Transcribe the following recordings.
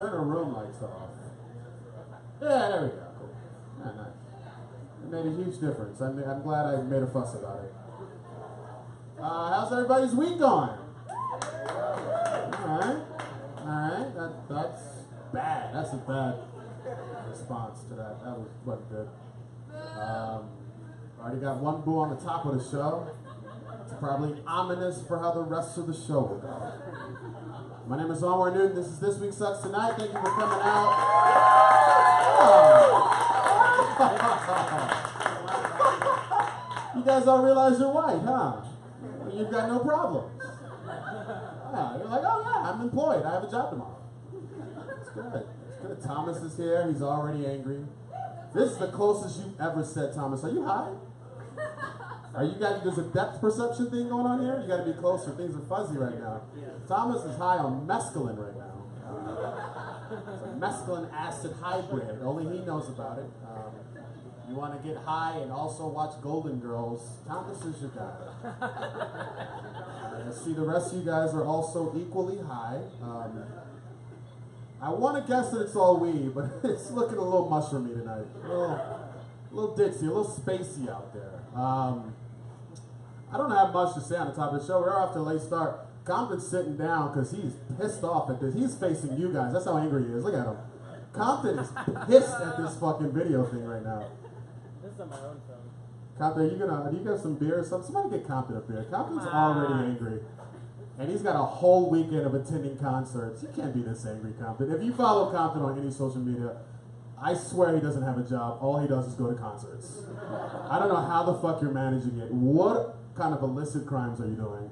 Turn the room lights off. Yeah, there we go. Cool. Yeah, nice. It made a huge difference. I'm glad I made a fuss about it. How's everybody's week going? Alright. Alright. That's bad. That's a bad response to that. That wasn't good. Already got one boo on the top of the show. It's probably ominous for how the rest of the show will go. My name is Anwar Newton. This is This Week Sucks Tonight. Thank you for coming out. You guys all realize you're white, huh? You've got no problems. Yeah, you're like, oh yeah, I'm employed. I have a job tomorrow. It's good. It's good. Thomas is here. He's already angry. This is the closest you've ever said, Thomas. Are you high? Are you guys, there's a depth perception thing going on here? You gotta be closer. Things are fuzzy right now. Thomas is high on mescaline right now. It's a mescaline acid hybrid. Only he knows about it. You want to get high and also watch Golden Girls, Thomas is your guy. I see the rest of you guys are also equally high. I want to guess that it's all weed, but it's looking a little mushroomy tonight. A little ditzy, a little spacey out there. I don't have much to say on the top of the show. We're off to a late start. Compton's sitting down because he's pissed off at this. He's facing you guys. That's how angry he is. Look at him. Compton is pissed at this fucking video thing right now. This is on my own phone. Compton, do you got some beer or something? Somebody get Compton a beer. Compton's already angry. And he's got a whole weekend of attending concerts. You can't be this angry, Compton. If you follow Compton on any social media, I swear he doesn't have a job. All he does is go to concerts. I don't know how the fuck you're managing it. What kind of illicit crimes are you doing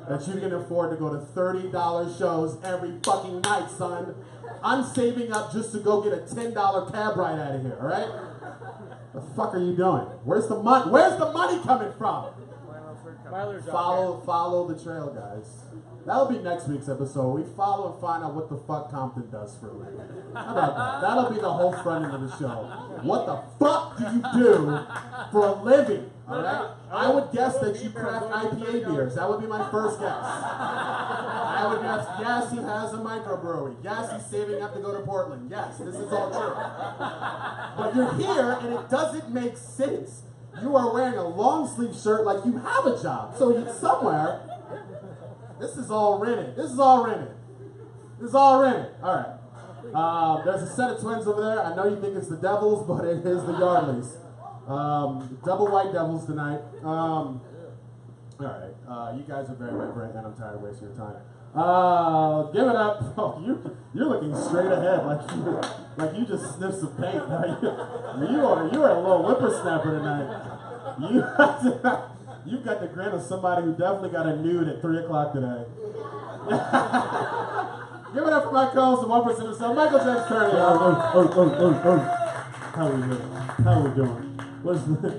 that you can afford to go to $30 shows every fucking night, son? I'm saving up just to go get a $10 cab ride out of here, all right? The fuck are you doing? Where's the money? Where's the money coming from? Follow the trail, guys. That'll be next week's episode. We follow and find out what the fuck Compton does for a living. How about that? That'll be the whole front end of the show. What the fuck do you do for a living? Alright? I would guess that you craft IPA beers. That would be my first guess. I would guess, yes, he has a microbrewery. Yes, he's saving up to go to Portland. Yes, this is all true. But you're here and it doesn't make sense. You are wearing a long sleeve shirt like you have a job. So you somewhere. This is all rented. This is all rented. This is all rented. All right. There's a set of twins over there. I know you think it's the Devils, but it is the Yardleys. Double white Devils tonight. All right. You guys are very, very, and I'm tired of wasting your time. Give it up. Oh, you're looking straight ahead like you just sniffed some paint. You are a little whippersnapper tonight. You've got the grin of somebody who definitely got a nude at 3 o'clock today. Give it up for my co-host, the 1% himself, Michael James Kearney. How are we doing?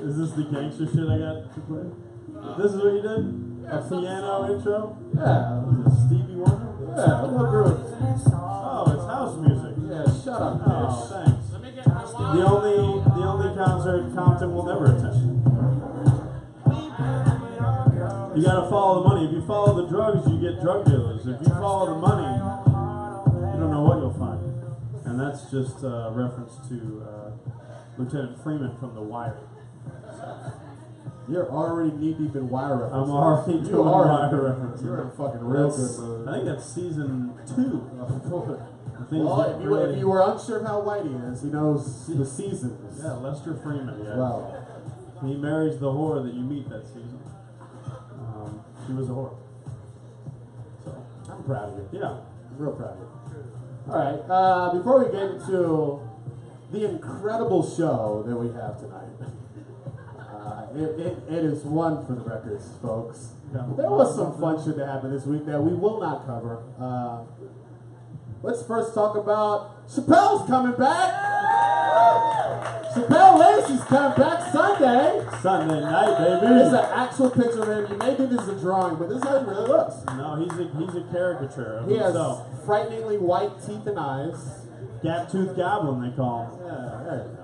Is this the gangster shit I got to play? This is what you did? A piano intro? Yeah. Is it Stevie Wonder? Yeah, what group? Oh, it's house music. Yeah, shut up, Oh, bitch. thanks. The only concert Compton will never attend. You gotta follow the money. If you follow the drugs, you get drug dealers. If you follow the money, you don't know what you'll find. And that's just a reference to Lieutenant Freeman from The Wire. You're already knee-deep in Wire references. I'm already doing Wire references. You're in a fucking real good mood. I think that's season 2. Well, if you were unsure of how white he is, he knows the seasons. Yeah, Lester Freeman. Yeah. Well, He marries the whore that you meet that season. She was a whore. So I'm proud of you. yeah. I'm real proud of you. All right. Before we get into the incredible show that we have tonight, it is one for the records, folks. There was some fun shit that happened this week that we will not cover. Let's first talk about Chappelle's coming back. Chappelle Lacey's coming back Sunday. Sunday night, baby. This is an actual picture of him. You may think this is a drawing, but this is how he really looks. No, he's a caricature of He has himself. frighteningly white teeth and eyes. Gap Tooth Goblin, they call him. Yeah, there you go.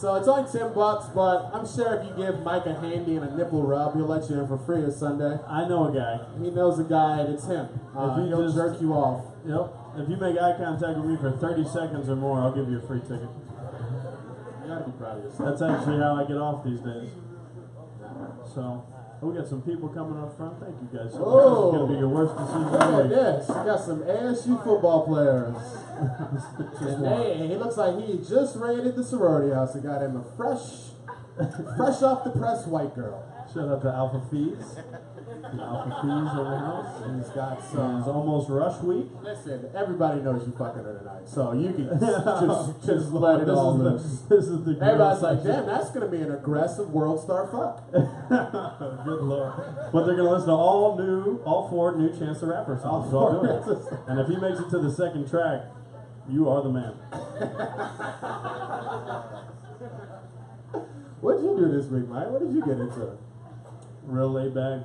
So it's only $10, but I'm sure if you give Mike a handy and a nipple rub, he'll let you in for free this Sunday. I know a guy. He knows a guy, and it's him. If he He'll just- jerk you off. Yep. If you make eye contact with me for 30 seconds or more, I'll give you a free ticket. You gotta be proud of yourself. That's actually how I get off these days. So, we got some people coming up front. Thank you guys so much. This is going to be your worst decision Look of the at week. this. We got some ASU football players. And hey, he looks like he just raided the sorority house and got him a fresh off the press white girl. Shout out to Alpha Fees. The Alpha Fees in the house. And he's got It's some. almost rush week. Listen, everybody knows you fucking her tonight, so you can just let it all loose. This is the Everybody's girl like, section. damn, that's gonna be an aggressive world star fuck. Good lord. But they're going to listen to all four new Chance the Rapper songs. All while four. doing it. And if he makes it to the second track, you are the man. What'd you do this week, Mike? What did you get into? Real laid back.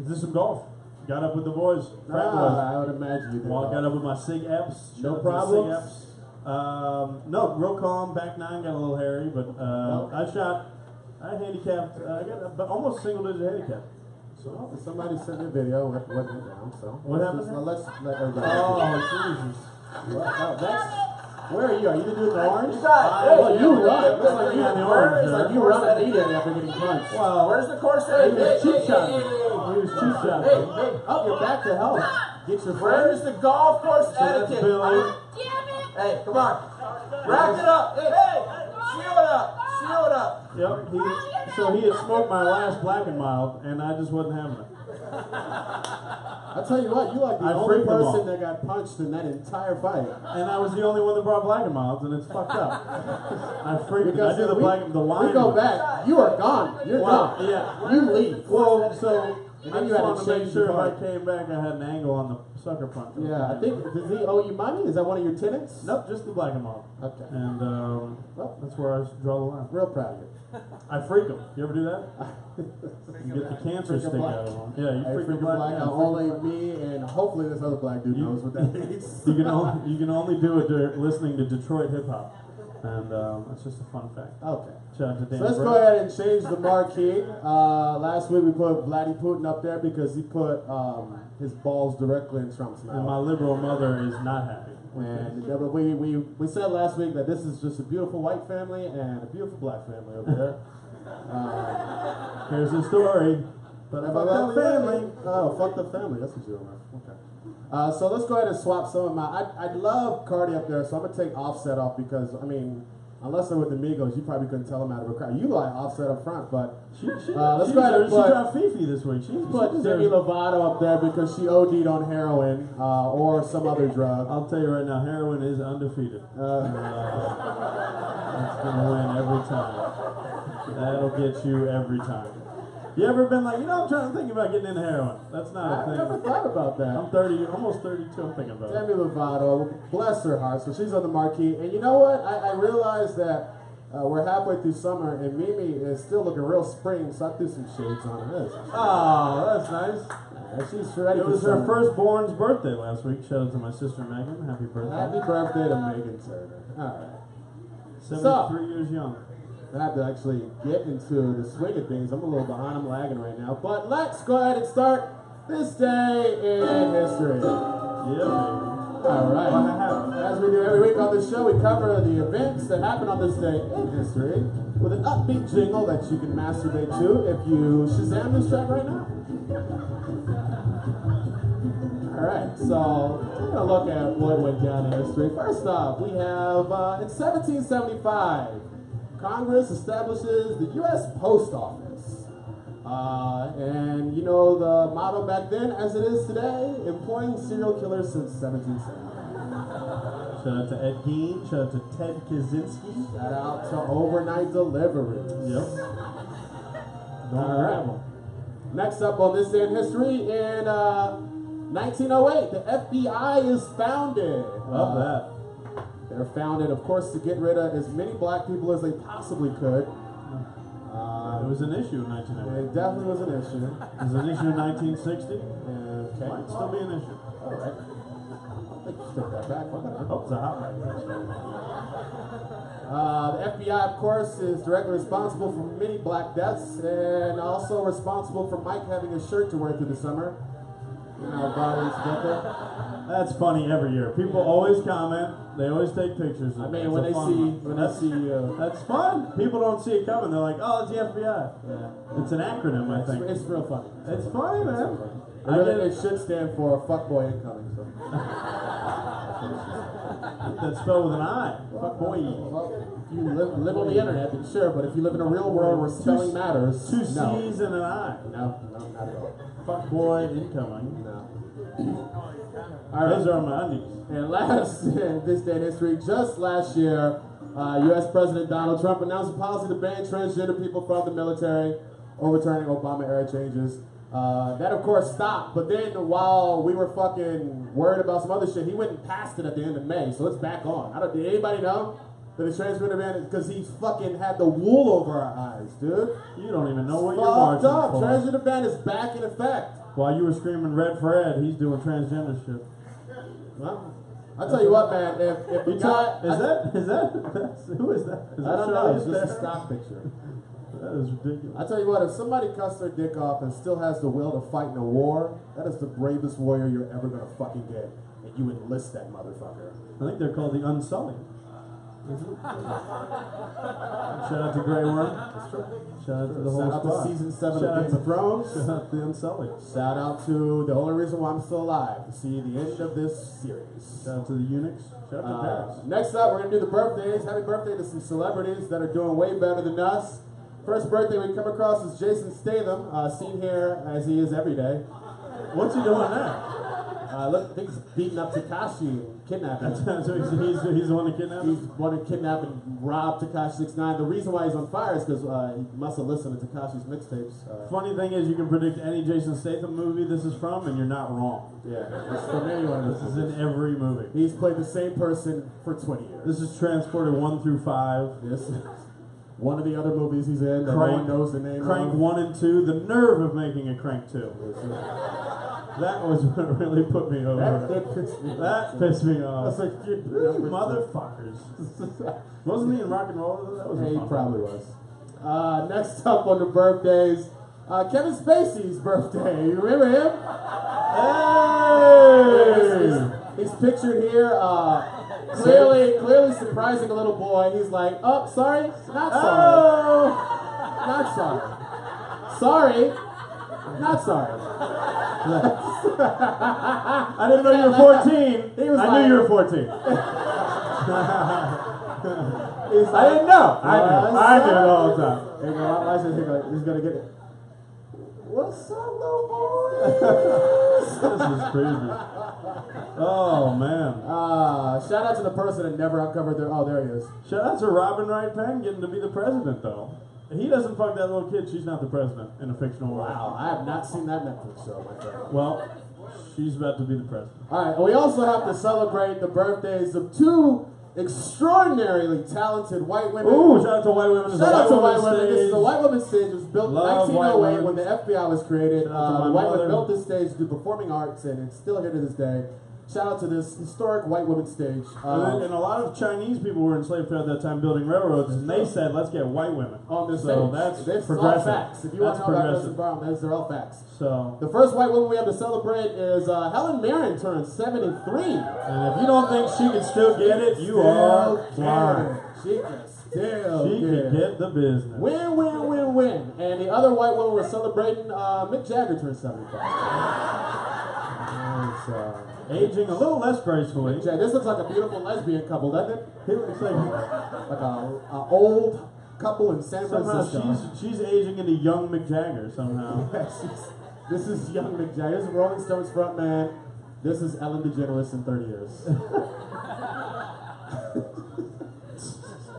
Did some golf. Got up with the boys. Frat boys. I would imagine you did. Got up with my SIG apps. No Shout out to the problems? SIG apps. No, real calm. Back nine got a little hairy, but I handicapped. I got almost single digit handicap. So Somebody sent me a video. What went down? So What happened? Let's let everybody. oh Jesus! Where are you? Are you doing the orange? Hey, Look, you yeah, run. yeah, Looks like you yeah, got the yeah, orange. yeah. It's like you run immediately after getting punched. Wow. Where's the course? He was cheap shotting. He was cheap shotting. Hey, Oh, you're back to help. Get your where's friend. the golf course So that's etiquette? Billy. Hey, come on. Rack it up. Hey, seal it up. Seal it up. Yep. So he had smoked my last Black and Mild, and I just wasn't having it. I'll tell you what, you like the I only freaked them all. person that got punched in that entire fight. And I was the only one that brought Black and Milds, and it's fucked up. I freaked. I do the the wine. We go one. back. You are gone. You're Wow, gone. yeah. You leave. Well, so And I then you just had to wanted to make change sure the if I part. came back, I had an angle on the sucker punch. Yeah, I think, does he owe you money? Is that one of your tenants? Nope, just the Black and Mild. Okay. And Well, that's where I draw the line. real proud of you. I freak them. You ever do that? You get the cancer Freak a stick black. out of them. Yeah, you Hey, freak a freaking black. black. Yeah, Only me and hopefully this other black dude You- knows what that means. you can only do it listening to Detroit hip hop, and that's just a fun fact. Okay. Shout out to So Danny let's Burke. go ahead and change the marquee. Last week we put Vladdy Putin up there because he put his balls directly in Trump's And my mouth. liberal mother is not happy. And we said last week that this is just a beautiful white family and a beautiful black family over there. Here's the story. But Fuck about the family. Oh, fuck the family. That's what you remember. Okay. So let's go ahead and swap some of my. I love Cardi up there, so I'm gonna take Offset off because I mean, unless they're with the Migos, you probably couldn't tell them out of a crowd. You like Offset up front, but let's go ahead and She put dropped Fifi this week. She put Demi deserves. Lovato up there because she OD'd on heroin or some other drug. I'll tell you right now, heroin is undefeated. It's gonna win every time. That'll get you every time. You ever been like, I'm trying to think about getting into heroin? That's not a I thing. never thought about that. I'm 30, almost 32. I'm thinking about it. Demi Lovato, bless her heart. So she's on the marquee. And you know what? I realized that we're halfway through summer and Mimi is still looking real spring, so I threw some shades on her. Oh, that's nice. She's ready It for was her summer. firstborn's birthday last week. Shout out to my sister Megan. Happy birthday. Happy birthday to Megan Turner. All right. 73 years young. I have to actually get into the swing of things. I'm a little behind. I'm lagging right now. But let's go ahead and start this day in history. Yeah, baby. All right. What happened? As we do every week on this show, we cover the events that happened on this day in history with an upbeat jingle that you can masturbate to if you Shazam this track right now. All right, so we're going to look at what went down in history. First off, we have in 1775, Congress establishes the U.S. Post Office. And you know the motto back then, as it is today, employing serial killers since 1770. Shout out to Ed Gein. Shout out to Ted Kaczynski. Shout out to overnight deliveries. Yep. All right. Next up on this day in history, in 1908, the FBI is founded. Love that. They're founded, of course, to get rid of as many black people as they possibly could. It was an issue in 1908. It definitely was an issue. It was an issue in 1960. Okay. Might still be an issue. All right. I think you take that back. Whatever. Oh, it's a hot mic. The FBI, of course, is directly responsible for many black deaths and also responsible for Mike having a shirt to wear through the summer. Bobby's birthday. That's funny every year. People always comment. They always take pictures. I mean, when they see, that's fun. People don't see it coming. They're like, "Oh, it's the FBI." yeah, It's an acronym, I think. it's real funny. It's funny, man. It should stand for fuckboy incoming. So. That's spelled with an I. Fuck boy. Well, if you live on the internet, then sure. But if you live in a real world where spelling matters, Two no. C's and an I. No, not at all. Fuck boy incoming. No. All right, those are on my undies. And last, in this day in history, just last year, U.S. President Donald Trump announced a policy to ban transgender people from the military, overturning Obama-era changes. That, of course, stopped. But then while we were fucking worried about some other shit, he went and passed it at the end of May, so it's back on. Did anybody know that the transgender ban is because he's fucking had the wool over our eyes, dude? You don't even know what you're Fucked marching up. for. Transgender ban is back in effect. While you were screaming Red Fred, he's doing transgender shit. Well, I'll tell you what, man. If the guy, who is that? Is that I don't know. It's just a there? stock picture. That is ridiculous. I tell you what, if somebody cuts their dick off and still has the will to fight in a war, that is the bravest warrior you're ever gonna fucking get. And you enlist that motherfucker. I think they're called the Unsullied. Shout out to Grey Worm. Shout out to the whole Shout out squad. to season 7 Shout of out Game of Thrones. Shout out to the Unsullied. Shout out to the only reason why I'm still alive, to see the end of this series. Shout out to the eunuchs. Shout out to Paris. Next up, we're gonna do the birthdays. Happy birthday to some celebrities that are doing way better than us. First birthday we come across is Jason Statham, seen here as he is every day. What's he doing now? Look, I think he's beating up Tekashi and kidnapping him. So he's the one that kidnapped He's him? wanted to kidnap and rob Tekashi 6ix9ine. The reason why he's on fire is because he must have listened to Tekashi's mixtapes. Funny thing is, you can predict any Jason Statham movie this is from, and you're not wrong. Yeah, it's from anyone. This is in every movie. He's played the same person for 20 years. This is Transporter 1 through 5. This is one of the other movies he's in that no one knows the name Crank of. 1 and 2. The nerve of making a Crank 2. That was what really put me over. That pissed me off. That's like, you Motherfuckers. Wasn't he in Rock and Roll? That was he fun. probably was. Next up on the birthdays, Kevin Spacey's birthday. You remember him? Hey! He's pictured here, clearly surprising a little boy. He's like, oh, sorry, not sorry. Oh! Not sorry. Sorry, not sorry. I didn't know you were 14. He was I like- knew you were 14. He's I didn't know. I knew it the whole time. Here you go, watch this, here you go. He's gonna get it. What's up, little boy? This is crazy. Oh, man. Shout out to the person that never uncovered their. Oh, there he is. Shout out to Robin Wright Penn getting to be the president, though. He doesn't fuck that little kid. She's not the president in a fictional world. Wow, I have not seen that Netflix show, my friend. Well, she's about to be the president. All right, we also have to celebrate the birthdays of two extraordinarily talented white women. Ooh, shout out to white women. Shout out to white women. Stage. This is a white women's stage. It was built in Love white 1908 women. when the FBI was created. Shout out to my White mother. women built this stage to do performing arts, and it's still here to this day. Shout out to this historic white women's stage. And a lot of Chinese people were enslaved at that time building railroads, and they said, let's get white women. On this So stage. that's This is all progressive. facts. If you want That's to know about progressive. President Brown, they're all facts. So, The first white woman we have to celebrate is Helen Mirren turned 73. and if you don't think she can still get it, you are blind. She can still She can get the business. Win, win, win, win. And the other white woman we're celebrating, Mick Jagger turned 75. Aging a little less gracefully. This looks like a beautiful lesbian couple, doesn't it? He looks like Like a old couple in San somehow Francisco. she's aging into young Mick Jagger somehow. This is young Mick Jagger. This is Rolling Stones frontman. This is Ellen DeGeneres in 30 years.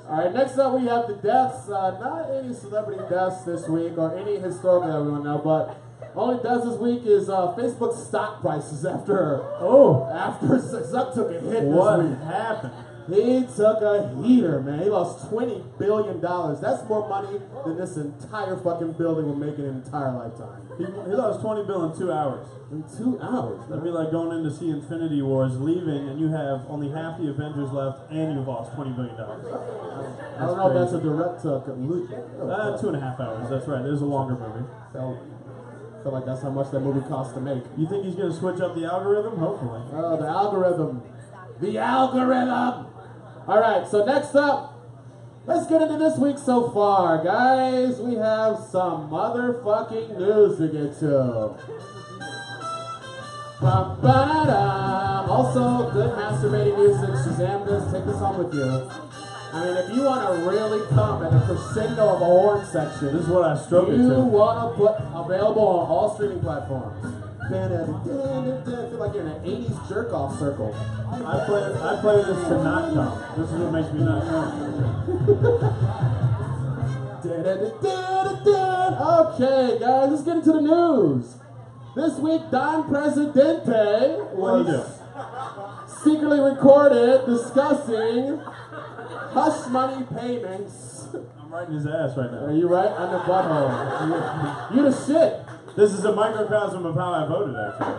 All right, next up we have the deaths. Not any celebrity deaths this week or any historical that we want to know, but only deaths this week is Facebook stock prices after Zuck took a hit What this week. happened? He took a heater, man. He lost $20 billion. That's more money than this entire fucking building will make in an entire lifetime. He lost 20 bill in 2 hours. In 2 hours. That'd be like going in to see Infinity Wars, leaving, and you have only half the Avengers left, and you've lost $20 billion. I don't know if that's a direct loop. 2.5 hours, that's right. There's a longer movie. feel like that's how much that movie cost to make. You think he's going to switch up the algorithm? Hopefully. Oh, the algorithm. The algorithm! Alright, so next up, let's get into this week so far, guys. We have some motherfucking news to get to. Ba-ba-da-da. Also, good masturbating music. Shazam this, take this home with you. I mean, if you want to really come at the crescendo of a horn section, This is what I struggle you to. want to put available on all streaming platforms. I feel like you're in an 80s jerk-off circle. I play this to not come. This is what makes me not come. Okay, guys, let's get into the news. This week, Don Presidente What do you do? secretly recorded discussing hush money payments. I'm writing his ass right Are now. you right? On the butthole. You the shit. This is a microcosm of how I voted, actually.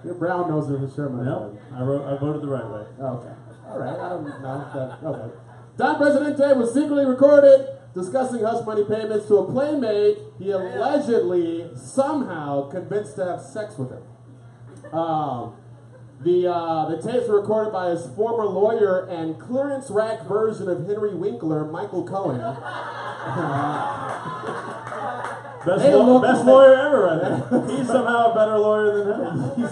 Your brown nose is a Sherman. Nope. I voted the right way. Okay. All right. I don't know that. Okay. Don Presidente was secretly recorded discussing hush money payments to a playmate he allegedly somehow convinced to have sex with him. The tapes were recorded by his former lawyer and clearance rack version of Henry Winkler, Michael Cohen. Best, Hey, look- best lawyer ever, right there. He's somehow a better lawyer than him.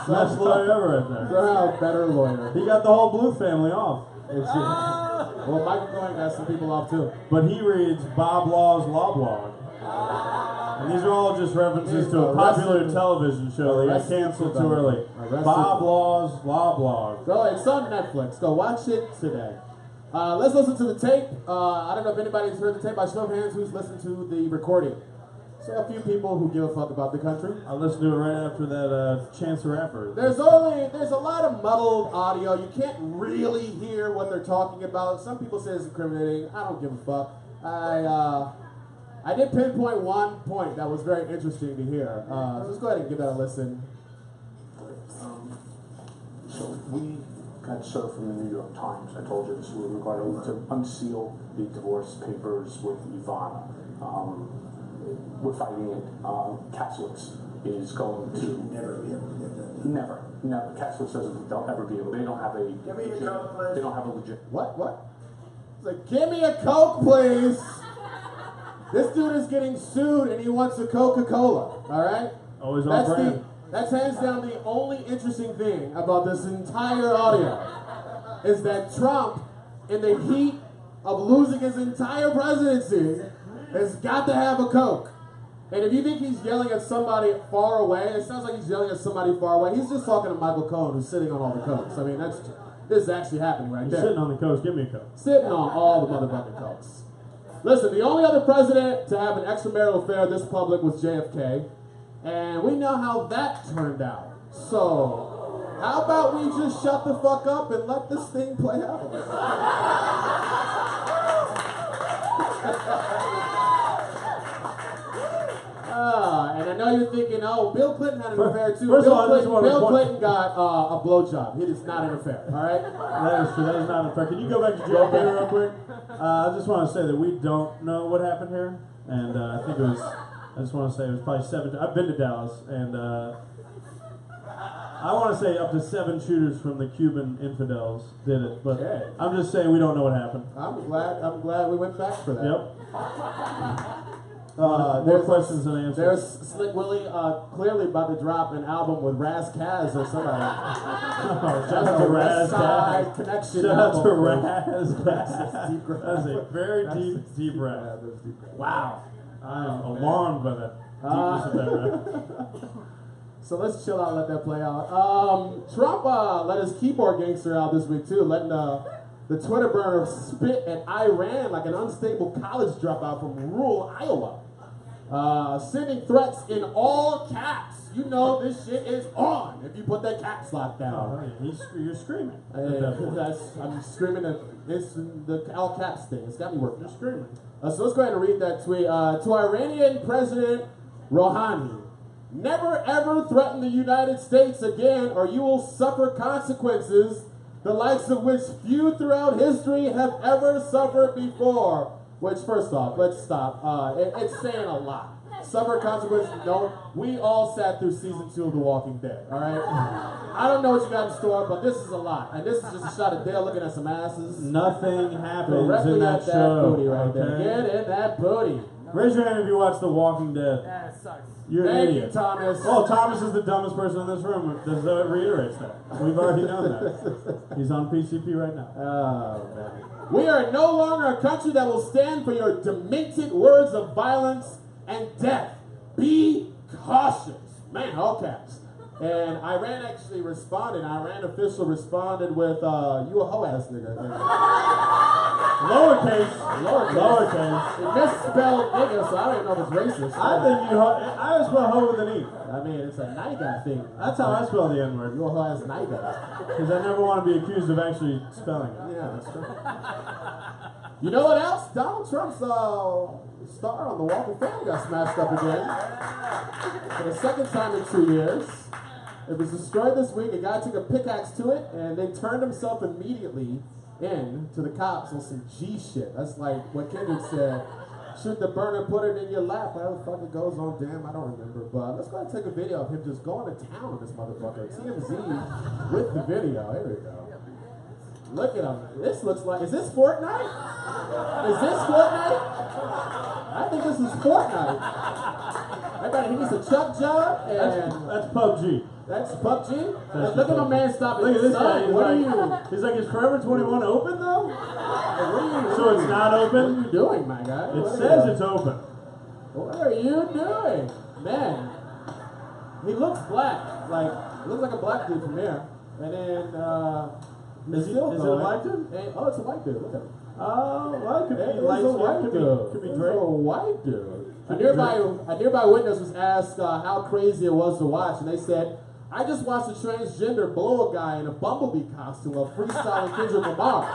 Best lawyer ever, right there. Somehow a better lawyer. He got the whole Blue family off. Well, Michael Cohen got some people off too. But he reads Bob Law's Law Blog. And these are all just references to a popular television show that got Arrested canceled too Development. early. Arrested- Bob Law's Law Blog. Go, it's on Netflix. Go watch it today. Let's listen to the tape. I don't know if anybody's heard the tape. By show of hands, who's listened to the recording? So a few people who give a fuck about the country. I listened to it right after that Chance the Rapper. There's a lot of muddled audio. You can't really hear what they're talking about. Some people say it's incriminating. I don't give a fuck. I did pinpoint one point that was very interesting to hear. Let's go ahead and give that a listen. So we got served from the New York Times. I told you this was regarding to unseal the divorce papers with Ivana. We're fighting it. Catholics is going to never be able to get that. Never. Catholics says they'll ever be able. They don't have a. Give me a Coke, please. They don't have a legit. What? He's like, give me a Coke, please. This dude is getting sued and he wants a Coca-Cola. All right? Always on brand. That's hands down the only interesting thing about this entire audio is that Trump, in the heat of losing his entire presidency, has got to have a Coke. And if you think he's yelling at somebody far away, it sounds like he's yelling at somebody far away. He's just talking to Michael Cohen, who's sitting on all the Cokes. I mean, this is actually happening right You're there. sitting on the coast. Give me a Coke. Sitting on all the motherfucking Cokes. Listen, the only other president to have an extramarital affair this public was JFK. And we know how that turned out. So, how about we just shut the fuck up and let this thing play out? And I know you're thinking, oh, Bill Clinton had an affair too. First of all, I just want to Bill point- Clinton got a blowjob. It is not an affair, all right? That is true. That is not a fair. Can you go back to JFK real quick? I just want to say that we don't know what happened here, and I think it was. I just want to say it was probably 7. I've been to Dallas, and I want to say up to 7 shooters from the Cuban infidels did it. But Okay. I'm just saying we don't know what happened. I'm glad we went back for that. Yep. More There's questions than answers. There's Slick Willie clearly about to drop an album with Raz Kaz or somebody. Oh, shout out to Raz Side Kaz. Connection. Shout out to album. Raz Deep Kaz. breath. That's a very That's- deep Yeah, breath. that's deep breath. Wow. I am alarmed by that deepness of that breath. So let's chill out and let that play out. Trump let his keyboard gangster out this week too, letting the Twitter burner spit at Iran like an unstable college dropout from rural Iowa. Sending threats in all caps. You know this shit is on if you put that caps lock down. Oh, you're screaming. I'm screaming at it's the all caps thing. It's got me working. You're screaming. So let's go ahead and read that tweet. To Iranian President Rouhani, never ever threaten the United States again or you will suffer consequences the likes of which few throughout history have ever suffered before. Which, first off, let's stop. It's saying a lot. Summer consequences, no. We all sat through season 2 of The Walking Dead, alright? I don't know what you got in store, but this is a lot. And this is just a shot of Dale looking at some asses. Nothing happens Directly in that at that show. booty right there. Okay? Get in that booty. Raise your hand if you watch The Walking Dead. Yeah, it sucks. You're an Thank idiot. you, Thomas. Oh, Thomas is the dumbest person in this room. That reiterates that. We've already known that. He's on PCP right now. Oh, man. We are no longer a country that will stand for your demented words of violence and death. Be cautious. Man, all caps. And Iran actually responded. Iran official responded with, you a hoe ass nigga. Lowercase. Lowercase. It misspelled nigga, so I don't know if it's racist. I spell hoe with an E. I mean, it's a nigga thing. That's how I spell the N-word. You a hoe ass nigga. Because I never want to be accused of actually spelling it. Yeah, that's true. You know what else? Donald Trump's star on the Walk of Fame got smashed up again. For the second time in 2 years. It was destroyed this week. A guy took a pickaxe to it, and then turned himself immediately in to the cops on some G shit. That's like what Kendrick said. Shoot the burner, put it in your lap. How the fuck it goes on, damn, I don't remember. But let's go ahead and take a video of him just going to town on this motherfucker. TMZ with the video. Here we go. Look at him. This looks like, is this Fortnite? Is this Fortnite? I think this is Fortnite. Everybody, he needs a chuck job, and That's PUBG. that's PUBG. That's Look at my PUBG. man stopping. Look at this Son, guy. what are you? He's like, is Forever 21 open though? What are you? So it's not What are open? you doing, my guy? It What are says you- it's open. What are you doing, man? He looks black, like looks like a black dude from here. And then Is it a white dude? Oh, it's a white dude. Look at him. Oh, well, it could It be is light a skin, white dude. could be It's Drake. a white dude. Could be A nearby witness was asked how crazy it was to watch, and they said, "I just watched a transgender blow a guy in a bumblebee costume while freestyling Kendrick Lamar."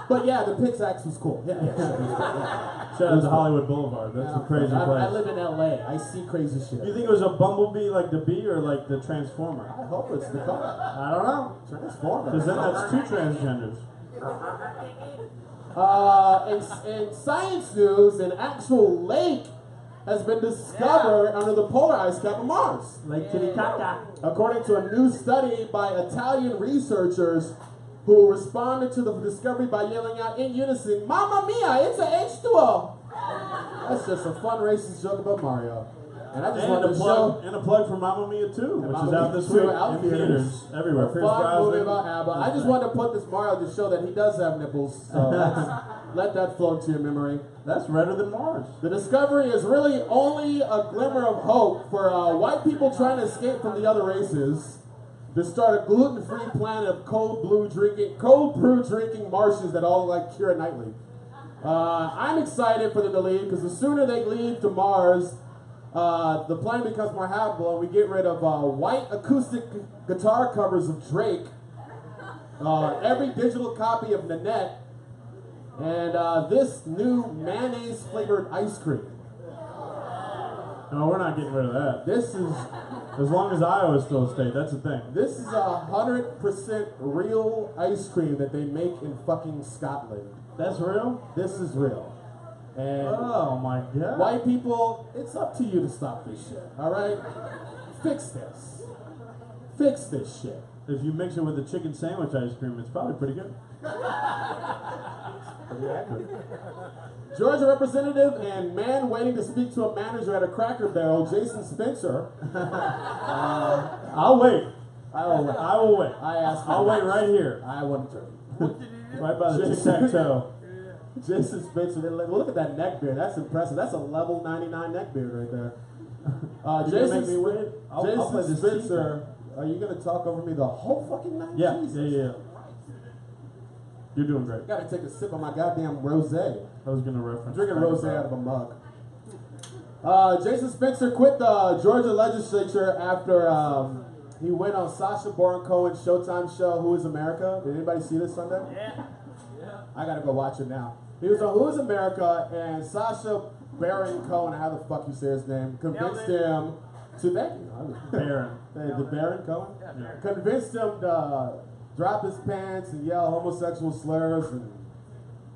But yeah, the pickaxe was cool. Yeah, sure. Yeah. Shout out to Hollywood Boulevard. That's a crazy I place. live in LA. I see crazy shit. Do you think it was a bumblebee like the bee or like the transformer? I hope it's the car. I don't know. Transformer. Because then that's two transgenders. In science news, an actual lake has been discovered under the polar ice cap of Mars. Lake Titicaca. According to a new study by Italian researchers who responded to the discovery by yelling out in unison, "Mamma mia, it's a H2O." That's just a fun racist joke about Mario. And I just wanted to show And a plug for Mamma Mia 2, which Mamma is out Mia this 2 week out in theaters. theaters everywhere. a Pierce fun movie Brosnan. about ABBA. I just wanted to put this Mario to show that he does have nipples. So let that float to your memory. That's redder than Mars. The discovery is really only a glimmer of hope for white people trying to escape from the other races to start a gluten-free planet of cold brew drinking Martians that all like Keira Knightley. I'm excited for them to leave because the sooner they leave to Mars, the planet becomes more habitable and we get rid of white acoustic guitar covers of Drake, every digital copy of Nanette, and this new mayonnaise-flavored ice cream. No, we're not getting rid of that. This is As long as Iowa's still a state, that's the thing. 100% real ice cream that they make in fucking Scotland. That's real? This is real. And Oh my god. white people, it's up to you to stop this shit, alright? Fix this. Fix this shit. If you mix it with the chicken sandwich ice cream, it's probably pretty good. Georgia representative and man waiting to speak to a manager at a Cracker Barrel, Jason Spencer. I'll wait. I will wait. I will wait. I asked for I'll this. wait right here. I want to. Right by the tic-tac-toe. Jason Spencer, look at that neck beard. That's impressive. That's a level 99 neck beard right there. You gonna make me wait? I'll play Jason this Spencer, are you going to talk over me the whole fucking night? Yeah, Jesus. yeah. You're doing great. Got to take a sip of my goddamn rosé. I was gonna reference. Drinking rosé out of a mug. Jason Spencer quit the Georgia legislature after he went on Sacha Baron Cohen's Showtime show, Who is America? Did anybody see this Sunday? Yeah. I gotta go watch it now. He was on Who is America, and Sacha Baron Cohen, how the fuck you say his name, convinced him to, thank you. Baron. The Baron Cohen? Yeah. Convinced him to drop his pants and yell homosexual slurs and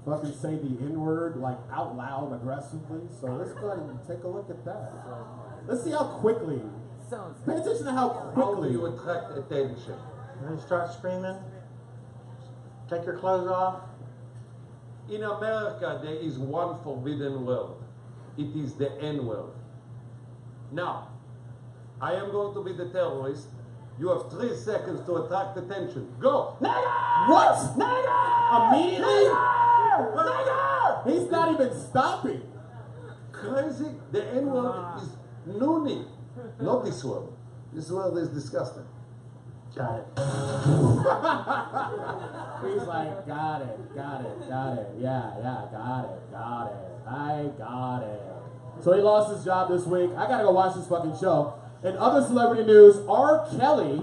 fucking say the N-word like out loud aggressively. So let's go ahead and take a look at that. Let's see how quickly. Pay attention to how How do quickly. you attract attention? And you start screaming. Take your clothes off. In America, there is one forbidden word. It is the N-word. Now, I am going to be the terrorist. You have 3 seconds to attract attention. Go! Nigger! What? Nigger! Immediately? Nigger! He's not even stopping. Crazy? The N-word is noonie. Not this word. This word is disgusting. Got it. He's like, got it. Yeah, got it. I got it. So he lost his job this week. I gotta go watch this fucking show. In other celebrity news, R. Kelly.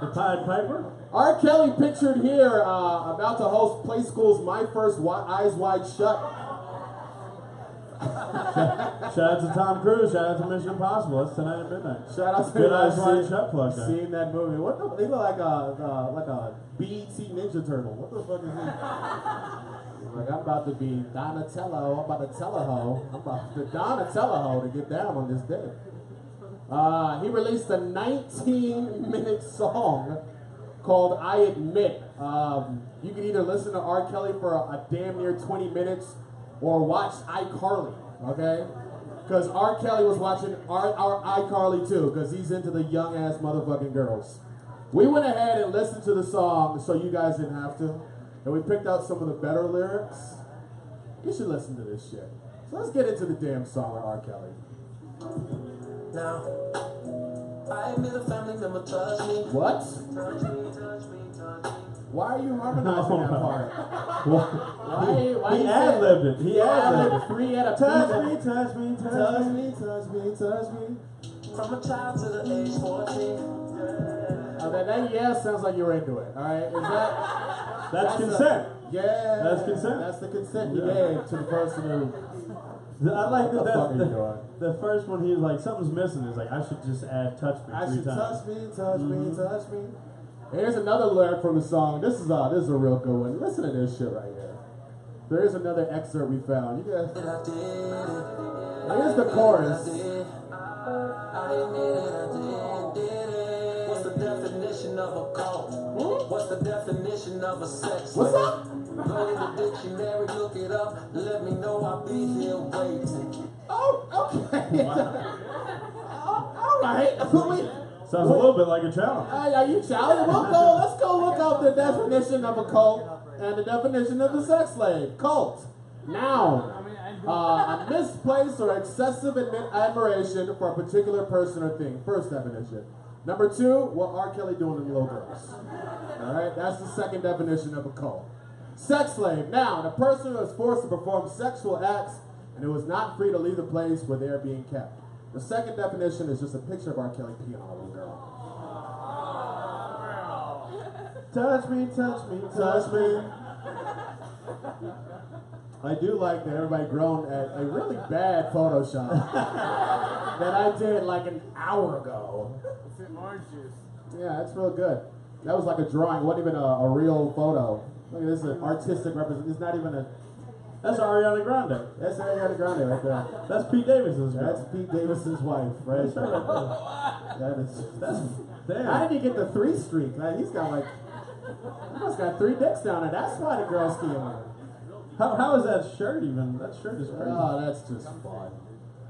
The Pied Piper? R. Kelly pictured here about to host Play School's My First Eyes Wide Shut. Shout out to Tom Cruise. Shout out to Mission Impossible. That's tonight at midnight. Shout out to Good Eyes everybody Wide Shut plug guy. seen that movie. What the? He look like a BET Ninja Turtle. What the fuck is he? He's like, I'm about to be Donatello. I'm about to tell a hoe. I'm about to Donatello hoe to get down on this day. He released a 19-minute song called I Admit. You can either listen to R. Kelly for a damn near 20 minutes or watch iCarly, okay? Because R. Kelly was watching our iCarly too, because he's into the young-ass motherfucking girls. We went ahead and listened to the song so you guys didn't have to, and we picked out some of the better lyrics. You should listen to this shit. So let's get into the damn song with R. Kelly. Now, I admit a family member touched me. What? Touch me. Why are you harmonizing that part? Why He ad-libbed it. He ad-libbed it. Free at a Touch me, touch me, touch touch me. me, touch me, touch me. From a child to the age 14. That yeah sounds like you're into it. All right, is that? That's consent. Yeah. That's consent. That's the consent you Yeah. gave to the person who. I like What the fuck are you that. doing? The first one, he was like, something's missing. He's like, I should just add touch me I 3 should times. touch me, touch me, touch me. Here's another lyric from the song. This is a real good one. Listen to this shit right here. There is another excerpt we found. You guys. Here's the chorus. What's the definition of a cult? What's the definition of a sex? What's up? Go to the dictionary, look it up. Let me know I'll be here waiting. Oh, okay. All right. Sounds a little bit like a challenge. Are you challenging? Let's go look up the definition of a cult and the definition of a sex slave. Cult. Noun. A misplaced or excessive admiration for a particular person or thing. First definition. Number 2, what R. Kelly doing to little girls. Alright, that's the second definition of a cult. Sex slave. Noun, a person who is forced to perform sexual acts and who is not free to leave the place where they are being kept. The second definition is just a picture of R. Kelly peeing on a little girl. Touch me, touch me, Touch me. I do like that everybody groaned at a really bad Photoshop that I did like an hour ago. It's an orange juice. Yeah, that's real good. That was like a drawing, it wasn't even a real photo. Look at this, is an artistic representation. It's not even a. That's Ariana Grande. That's Ariana Grande right there. That's Pete Davidson's girl. That's Pete Davidson's wife, right That's there. right. That is. Damn. How did he get the 3 streak? Like, he's got like. He must got 3 dicks down there. That's why the girls skiing on him. How is that shirt even? That shirt is crazy. Oh, that's just fun.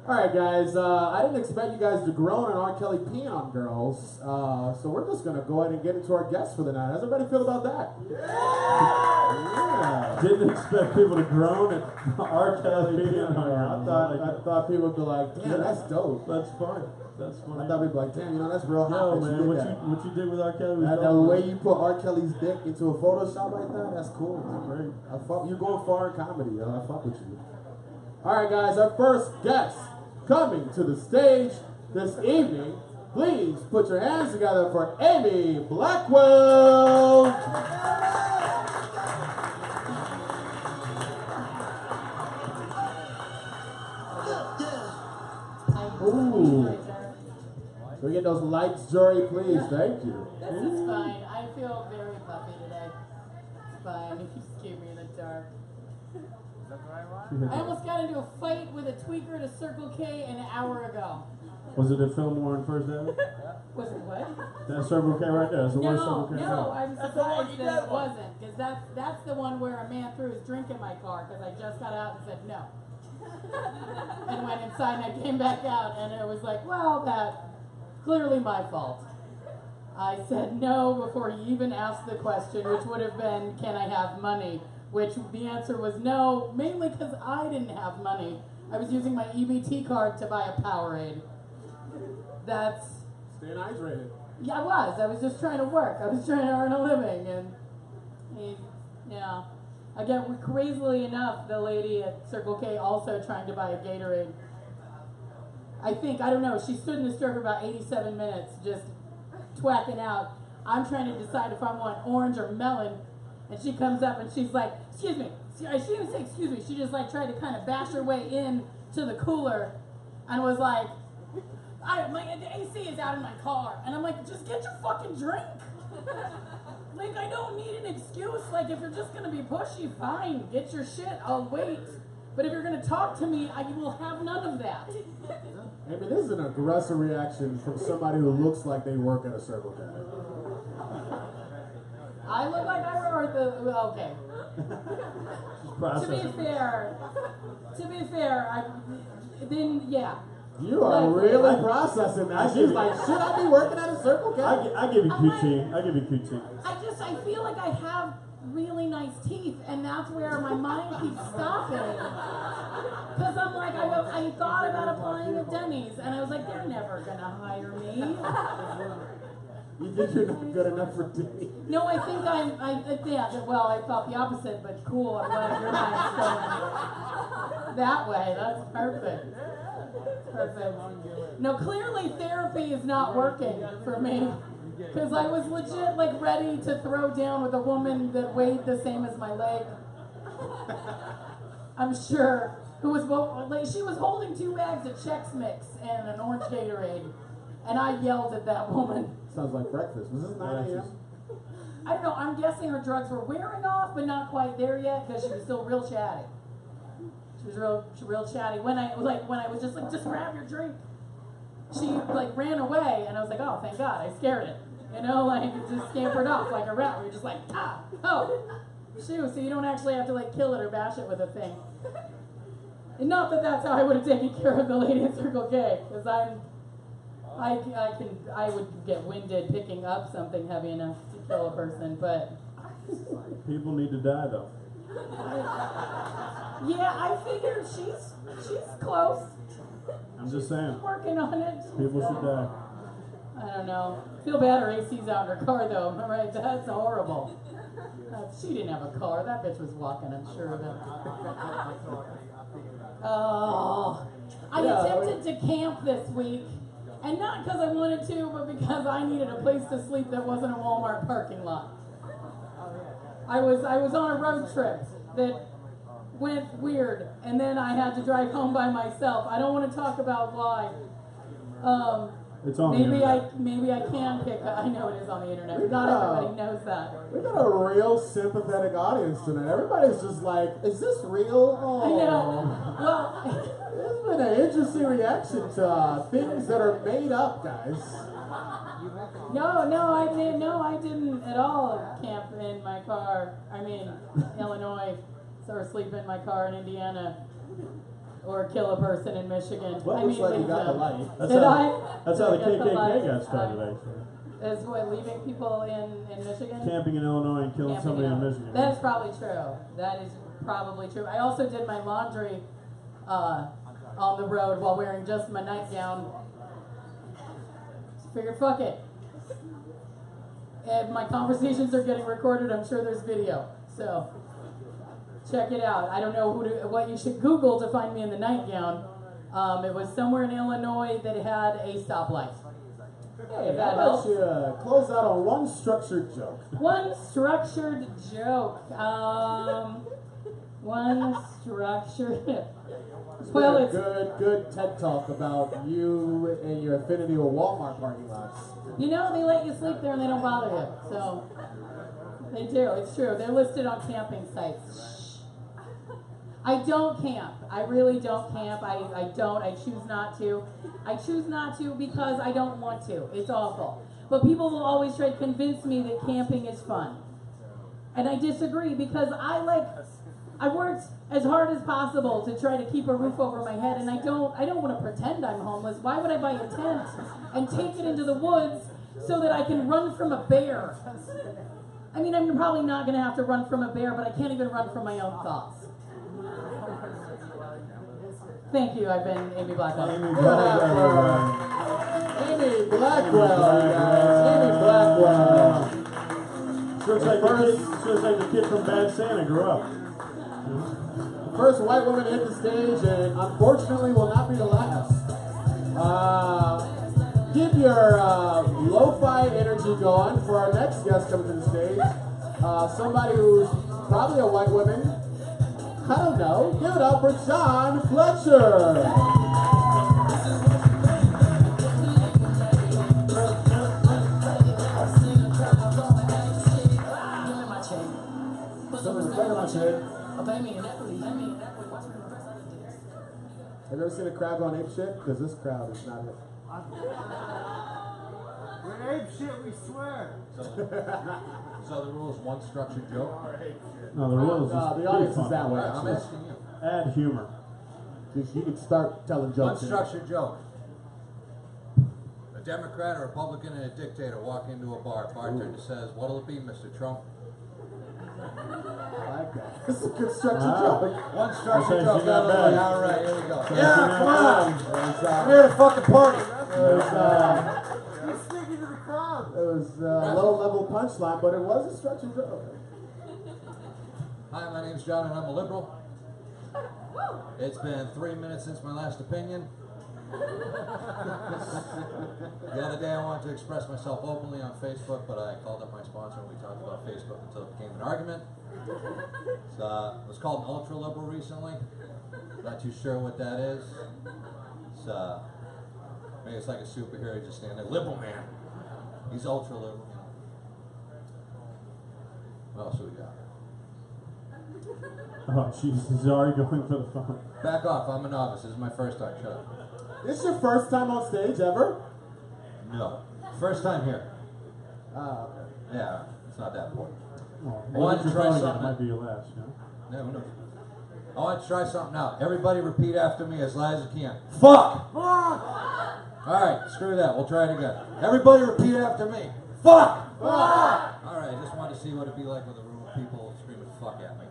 All right, guys. I didn't expect you guys to groan on R. Kelly peeing on girls. So we're just going to go ahead and get into our guests for the night. How's everybody feel about that? Yeah. Didn't expect people to groan at R. Kelly being on I thought people would be like, damn, that's dope. That's funny. That's funny. I thought people would be like, damn, that's real hot. Yo, that man, you did that. what you did with R. Kelly was The dope, way man. you put R. Kelly's dick into a Photoshop like that, that's cool. That's great. You're going far in comedy, yo. I fuck with you. All right, guys, our first guest coming to the stage this evening. Please put your hands together for Amy Blackwell. Ooh. Can we get those lights, Jory, please? Thank you. This is fine. I feel very puffy today. fine. You just gave me in the dark. She hit I you. almost got into a fight with a tweaker at a Circle K an hour ago. Was it at Fillmore and First Avenue? Was it what? That Circle K right there. That's the worst Circle K No, ever. I'm surprised that it wasn't, because that's the one where a man threw his drink in my car because I just got out and said no. And went inside and I came back out and it was like, well, that's clearly my fault. I said no before he even asked the question, which would have been, can I have money? Which the answer was no, mainly because I didn't have money. I was using my EBT card to buy a Powerade. That's... Staying hydrated. Yeah, I was just trying to work. I was trying to earn a living, and yeah. Again, crazily enough, the lady at Circle K also trying to buy a Gatorade. I don't know, she stood in the store for about 87 minutes, just twacking out. I'm trying to decide if I want orange or melon, and she comes up and she's like, excuse me. She didn't say excuse me, she just like tried to kind of bash her way in to the cooler, and was like, the AC is out in my car. And I'm like, just get your fucking drink. Like, I don't need an excuse. Like, if you're just going to be pushy, fine. Get your shit. I'll wait. But if you're going to talk to me, I will have none of that. I mean, this is an aggressive reaction from somebody who looks like they work at a Circle K. I look like I wrote the... Okay. To be fair, yeah. You are really processing that. She's like, should I be working at a Circle K? I give you QT. I give you QT. I feel like I have really nice teeth, and that's where my mind keeps stopping. Because I'm like, I thought about applying at Denny's, and I was like, they're never gonna hire me. You think you're not good enough for Denny's? No, I think I felt the opposite, but cool, I'm glad your mind's going that way. That's perfect. Perfect. No, clearly therapy is not working for me. Because I was legit like ready to throw down with a woman that weighed the same as my leg. I'm sure. Who was like, she was holding 2 bags of Chex Mix and an orange Gatorade. And I yelled at that woman. Sounds like breakfast. Was this 9 a.m.? I don't know. I'm guessing her drugs were wearing off, but not quite there yet because she was still real chatty. She was real chatty. When I was just like, just grab your drink. She like ran away, and I was like, oh, thank God, I scared it. You know, like it just scampered off like a rat. You're just like, shoo. So you don't actually have to like kill it or bash it with a thing. And not that that's how I would have taken care of the lady at Circle K, because I would get winded picking up something heavy enough to kill a person, but people need to die though. Yeah, I figured she's close. I'm just saying. Working on it. People should die. I don't know. Feel bad her AC's out in her car though. All right, that's horrible. She didn't have a car. That bitch was walking, I'm sure of it. Oh. I attempted to camp this week. And not because I wanted to, but because I needed a place to sleep that wasn't a Walmart parking lot. I was on a road trip that went weird, and then I had to drive home by myself. I don't want to talk about why. It's on the internet. Maybe I can pick. I know it is on the internet. Not everybody knows that. We got a real sympathetic audience tonight. Everybody's just like, is this real? Oh. I know. Well, it's been an interesting reaction to things that are made up, guys. No, I didn't at all camp in my car. I mean, Illinois, or sleep in my car in Indiana, or kill a person in Michigan. Well, looks like you got the light. That's how the KKK got started, actually. Is what, leaving people in Michigan? Camping in Illinois and killing somebody in Michigan. That is probably true. That is probably true. I also did my laundry on the road while wearing just my nightgown. Figured, fuck it. And my conversations are getting recorded. I'm sure there's video. So, check it out. I don't know what you should Google to find me in the nightgown. It was somewhere in Illinois that had a stoplight. Hey, If that how about helps. you close out on one structured joke? One structured joke. One structured. Well, It's it's a good TED talk about you and your affinity with Walmart parking lots. they let you sleep there and they don't bother you. So They do. It's true. They're listed on camping sites. I don't camp. I really don't camp. I don't. I choose not to. I choose not to because I don't want to. It's awful. But people will always try to convince me that camping is fun. And I disagree because I worked as hard as possible to try to keep a roof over my head, and I don't want to pretend I'm homeless. Why would I buy a tent and take it into the woods so that I can run from a bear? I mean, I'm probably not going to have to run from a bear, but I can't even run from my own thoughts. Thank you. I've been Amy Blackwell. Amy Blackwell. Amy Blackwell, you guys. Amy Blackwell. She looks like the kid from Bad Santa grew up. First white woman to hit the stage, and unfortunately will not be the last. Keep your lo-fi energy going for our next guest coming to the stage. Somebody who's probably a white woman. I don't know. Give it up for Sean Fletcher. Have you ever seen a crowd going ape shit? Because this crowd is not it. We're ape shit, we swear. So the rule is one structured joke? No, the rules is the audience is that way. I'm asking you. Add humor. You can start telling One jokes. structured joke. A Democrat, a Republican, and a dictator walk into a bar. Bartender says, "What'll it be, Mr. Trump?" I like that. This is a good structured joke. One structured Okay, joke. you got All back. right, here we go. So Yeah, you come got on. It was, I'm here to fucking party. He's sticking to the crowd. it was a low-level punchline, but it was a structured joke. Hi, my name's John, and I'm a liberal. It's been 3 minutes since my last opinion. The other day I wanted to express myself openly on Facebook, but I called up my sponsor and we talked about Facebook until it became an argument. It was called an ultra-liberal recently. Not too sure what that is. Maybe it's like a superhero just standing there. Liberal man. He's ultra-liberal. What else do we got? Oh, she's already going for the phone. Back off, I'm a novice. This is my first time. Shut up. This is your first time on stage ever? No. First time here. Ah, okay. Yeah, it's not that important. Oh, I wanted to try It something. might be your last, you know? Yeah, who knows? I want to try something out. Everybody repeat after me as loud as you can. Fuck! Alright, screw that. We'll try it again. Everybody repeat after me. Fuck! Alright, I just wanted to see what it'd be like with a room of people screaming fuck at me.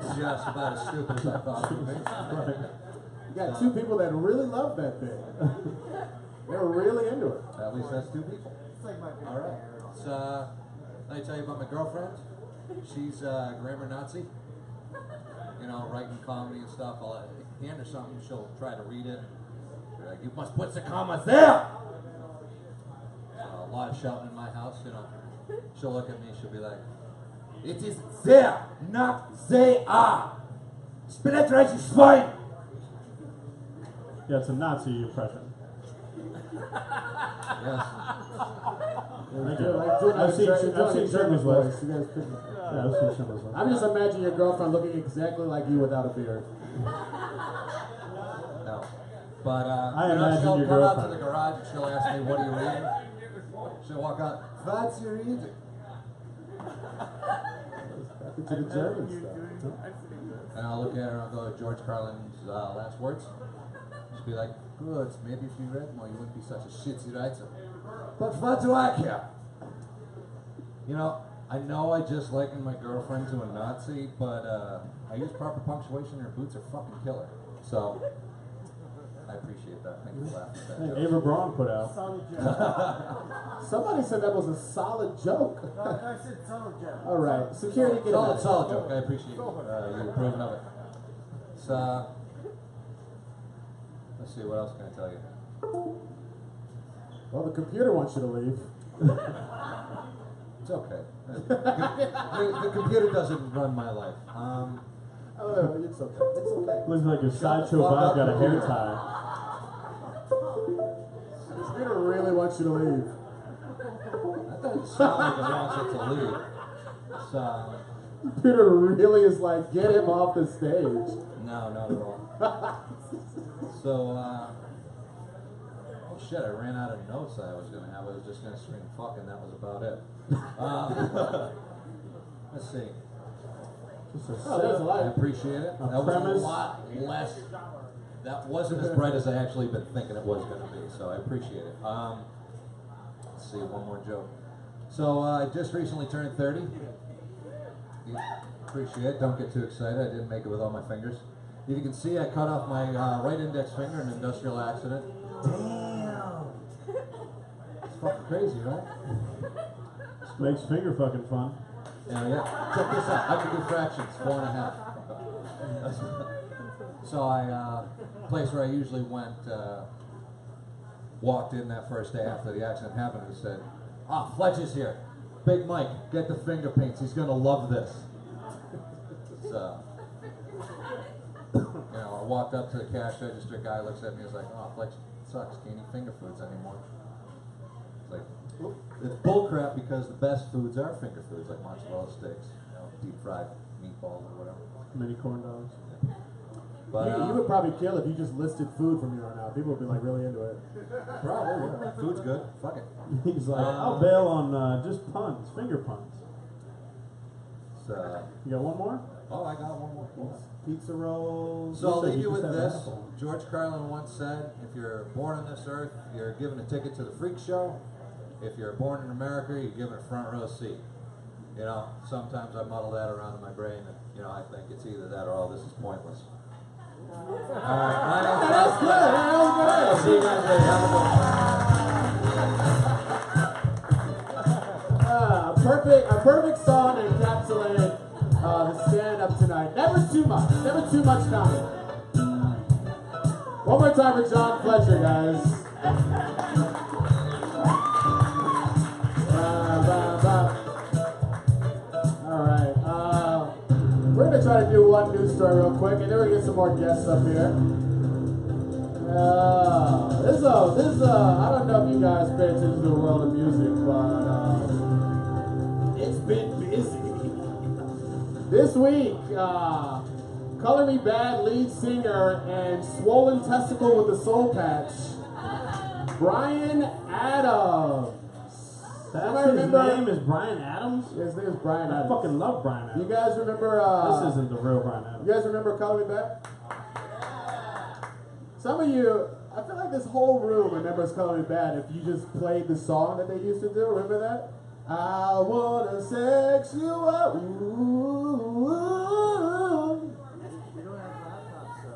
It's just about as stupid as I thought it would be. You got two people that really love that thing. They were really into it. At least that's two people. Alright. Let me tell you about my girlfriend. She's a grammar Nazi. You know, writing comedy and stuff. I'll hand her something, she'll try to read it. She'll be like, you must put the commas there! A lot of shouting in my house, you know. She'll look at me, she'll be like, it is there, not they are. Spinach rice is fine. Yeah, it's a Nazi impression. Yes. Thank you. Like doing I've seen German Schindler's voice. List. You guys pick it. Yeah, I've seen Schindler's List. I'm just imagining your girlfriend looking exactly like you without a beard. No. But, I you know, imagine she'll your come out to girlfriend. the garage and she'll ask me, what are you reading? She'll walk out, what's you reading? Back into the German stuff. And I'll look at her and I'll go, George Carlin's last words. She'll be like, good, maybe if you read more, you wouldn't be such a shitty writer. But what do I care? You know I just likened my girlfriend to a Nazi, but I use proper punctuation and her boots are fucking killer. So, I appreciate that. Thank you for laughing at that Hey, joke. Ava Braun put out. Somebody said that was a solid joke. I said solid joke. All right, security, get Solid, it. solid joke. I appreciate you approving of it. So, let's see, what else can I tell you? Well, the computer wants you to leave. It's okay. The computer doesn't run my life. Oh, it's okay. It's okay. Looks like your sideshow fuck Bob up, got a hair computer. tie. The computer really wants you to leave. That doesn't sound like it wants it to leave. Peter really is like, get him off the stage. No, not at all. So, oh shit, I ran out of notes I was going to have. I was just going to scream fuck, and that was about it. Let's see. Oh, there's a I light. appreciate it. That was premise. a lot less. That wasn't as bright as I actually been thinking it was going to be, so I appreciate it. Let's see, one more joke. So, I just recently turned 30. Appreciate it. Don't get too excited. I didn't make it with all my fingers. If you can see, I cut off my right index finger in an industrial accident. Damn. It's fucking crazy, right? Makes finger fucking fun. Yeah. Check this out. I can do fractions. 4.5. So place where I usually went, walked in that first day after the accident happened and said, Fletch is here. Big Mike, get the finger paints. He's gonna love this. So, I walked up to the cash register. Guy looks at me. He's like, "Oh, Fletch sucks. Can't eat finger foods anymore." It's like, it's bullcrap because the best foods are finger foods, like mozzarella sticks, deep fried meatballs or whatever. Mini corn dogs. But You would probably kill if you just listed food from here on out. People would be like really into it. probably, yeah. Food's good. Fuck it. He's like, I'll bail on just puns, finger puns. So, You got one more? oh, I got one more. Pizza rolls. So I'll Looks like leave you you with just have this. an apple. George Carlin once said, if you're born on this earth, you're given a ticket to the freak show. If you're born in America, you're given a front row seat. Sometimes I muddle that around in my brain and, I think it's either that or all this is pointless. Alright, my name's That's good. That was good. See you guys later. Have a good one. A perfect song to encapsulate the stand-up tonight. Never too much comedy. One more time for John Fletcher, guys. All right. We're gonna try to do one news story real quick, and then we're gonna get some more guests up here. This is I don't know if you guys pay attention to the world of music, but it's been busy. This week, Color Me Bad lead singer and swollen testicle with a soul patch, Bryan Adams. That's his name is Bryan Adams? His name is Bryan I Adams. fucking love Bryan Adams. You guys remember? This isn't the real Bryan Adams. You guys remember Color Me Bad? Some of you, I feel like this whole room remembers Color Me Bad if you just played the song that they used to do. Remember that? I wanna sex you up. Ooh.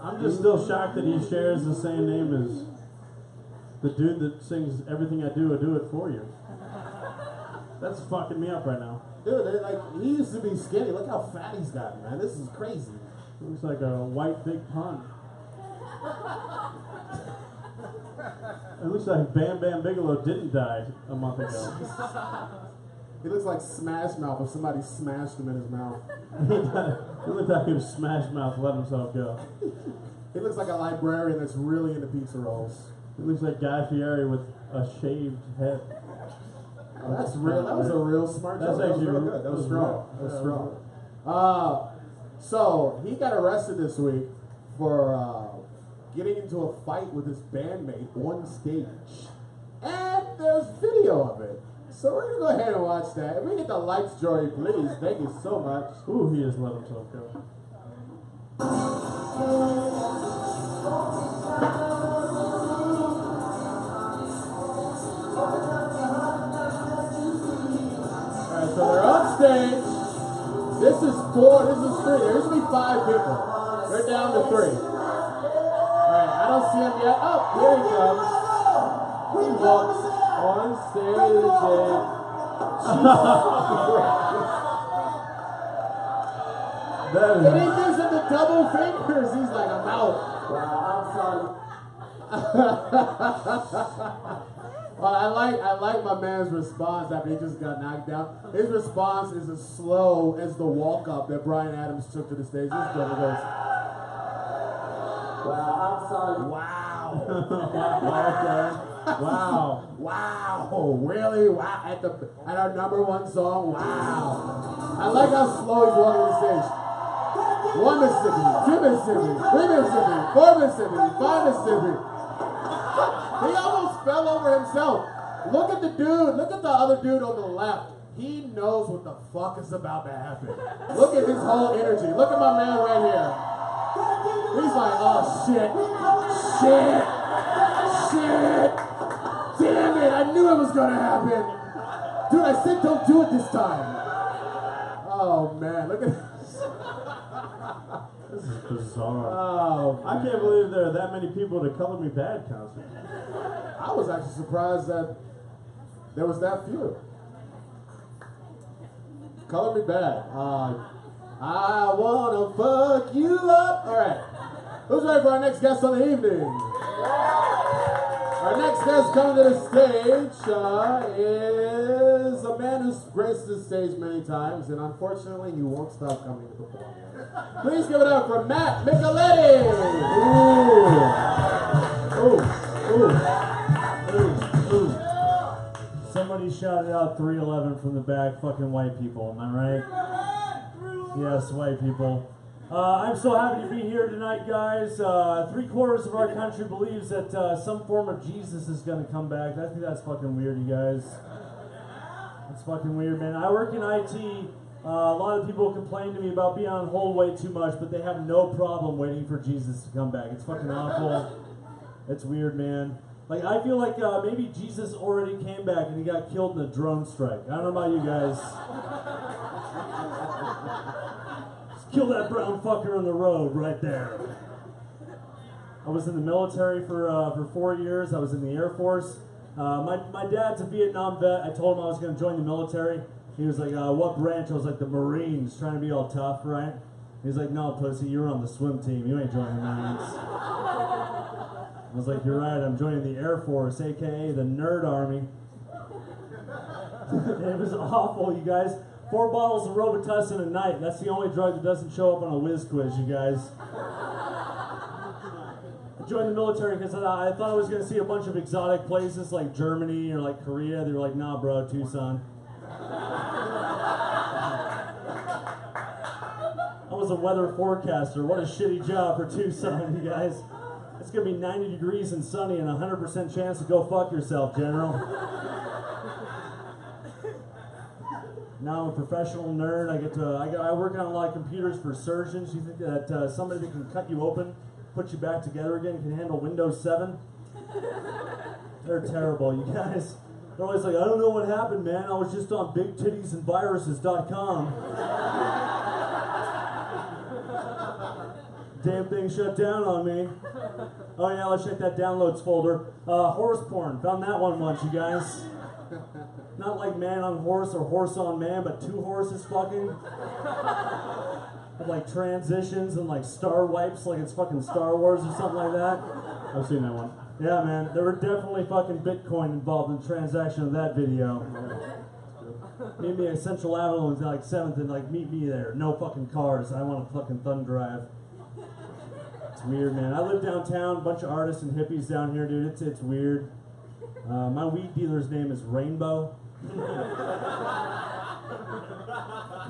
I'm just still shocked that he shares the same name as the dude that sings Everything I Do It For You. That's fucking me up right now. Dude, he used to be skinny. Look how fat he's gotten, man. This is crazy. Looks like a white big pun. It looks like Bam Bam Bigelow didn't die a month ago. He looks like Smash Mouth if somebody smashed him in his mouth. He looked like he was Smash Mouth let himself go. He looks like a librarian that's really into pizza rolls. He looks like Guy Fieri with a shaved head. Oh, that's real. That was a real smart joke. That was real good. That was strong. That was strong. So he got arrested this week for getting into a fight with his bandmate on stage, and there's video of it. So we're gonna go ahead and watch that. If we get the lights, Jory, please. Thank you so much. Ooh, he has let himself go. Alright, so they're on stage. This is 4, this is 3. There used to be 5 people. They're down to 3. Alright, I don't see him yet. Oh, here he comes. He walks on stage and he gives him the double fingers. He's like, I'm out. Well, I like my man's response after he just got knocked down. His response is as slow as the walk-up that Bryan Adams took to the stage. This brother goes, wow. Wow. Wow, really? Wow, at our number one song? Wow. I like how slow he's walking on stage. 1 Mississippi, 2 Mississippi, 3 Mississippi, 4 Mississippi, 5 Mississippi. He almost fell over himself. Look at the dude, look at the other dude on the left. He knows what the fuck is about to happen. Look at his whole energy. Look at my man right here. He's like, oh shit, shit. Damn it, I knew it was gonna happen. Dude, I said don't do it this time. Oh man, look at this. This is bizarre. Oh, I can't believe there are that many people at a Color Me Bad concert. I was actually surprised that there was that few. Color Me Bad. I wanna fuck you up. All right. Who's ready for our next guest on the evening? Our next guest coming to the stage is a man who's graced the stage many times, and unfortunately, he won't stop coming to perform. Please give it up for Matt Micheletti. Ooh. Somebody shouted out 311 from the back, fucking white people, am I right? Yes, white people. I'm so happy to be here tonight, guys. 3/4 of our country believes that some form of Jesus is going to come back. I think that's fucking weird, you guys. That's fucking weird, man. I work in IT. A lot of people complain to me about being on hold way too much, but they have no problem waiting for Jesus to come back. It's fucking awful. It's weird, man. Like, I feel like maybe Jesus already came back and he got killed in a drone strike. I don't know about you guys. Just kill that brown fucker on the road right there. I was in the military for 4 years. I was in the Air Force. My dad's a Vietnam vet. I told him I was going to join the military. He was like, what branch? I was like, the Marines, trying to be all tough, right? He's like, no, pussy, you were on the swim team. You ain't joining the Marines. I was like, you're right, I'm joining the Air Force, aka the Nerd Army. It was awful, you guys. 4 bottles of Robitussin a night. That's the only drug that doesn't show up on a whiz quiz, you guys. I joined the military because I thought I was going to see a bunch of exotic places like Germany or like Korea. They were like, nah, bro, Tucson. I was a weather forecaster. What a shitty job for Tucson, you guys. It's going to be 90 degrees and sunny and 100% chance to go fuck yourself, General. Now I'm a professional nerd. I work on a lot of computers for surgeons. You think that somebody that can cut you open, put you back together again, can handle Windows 7? They're terrible, you guys. They're always like, I don't know what happened, man. I was just on bigtittiesandviruses.com. Damn thing shut down on me. Oh yeah, let's check that downloads folder. Horse porn. Found that one once, you guys. Not like man on horse or horse on man, but 2 horses fucking. With like transitions and like star wipes like it's fucking Star Wars or something like that. I've seen that one. Yeah, man. There were definitely fucking Bitcoin involved in the transaction of that video. Meet me at Central Avenue and like 7th and like meet me there. No fucking cars. I want a fucking thumb drive. It's weird, man. I live downtown, bunch of artists and hippies down here, dude. It's weird. My weed dealer's name is Rainbow.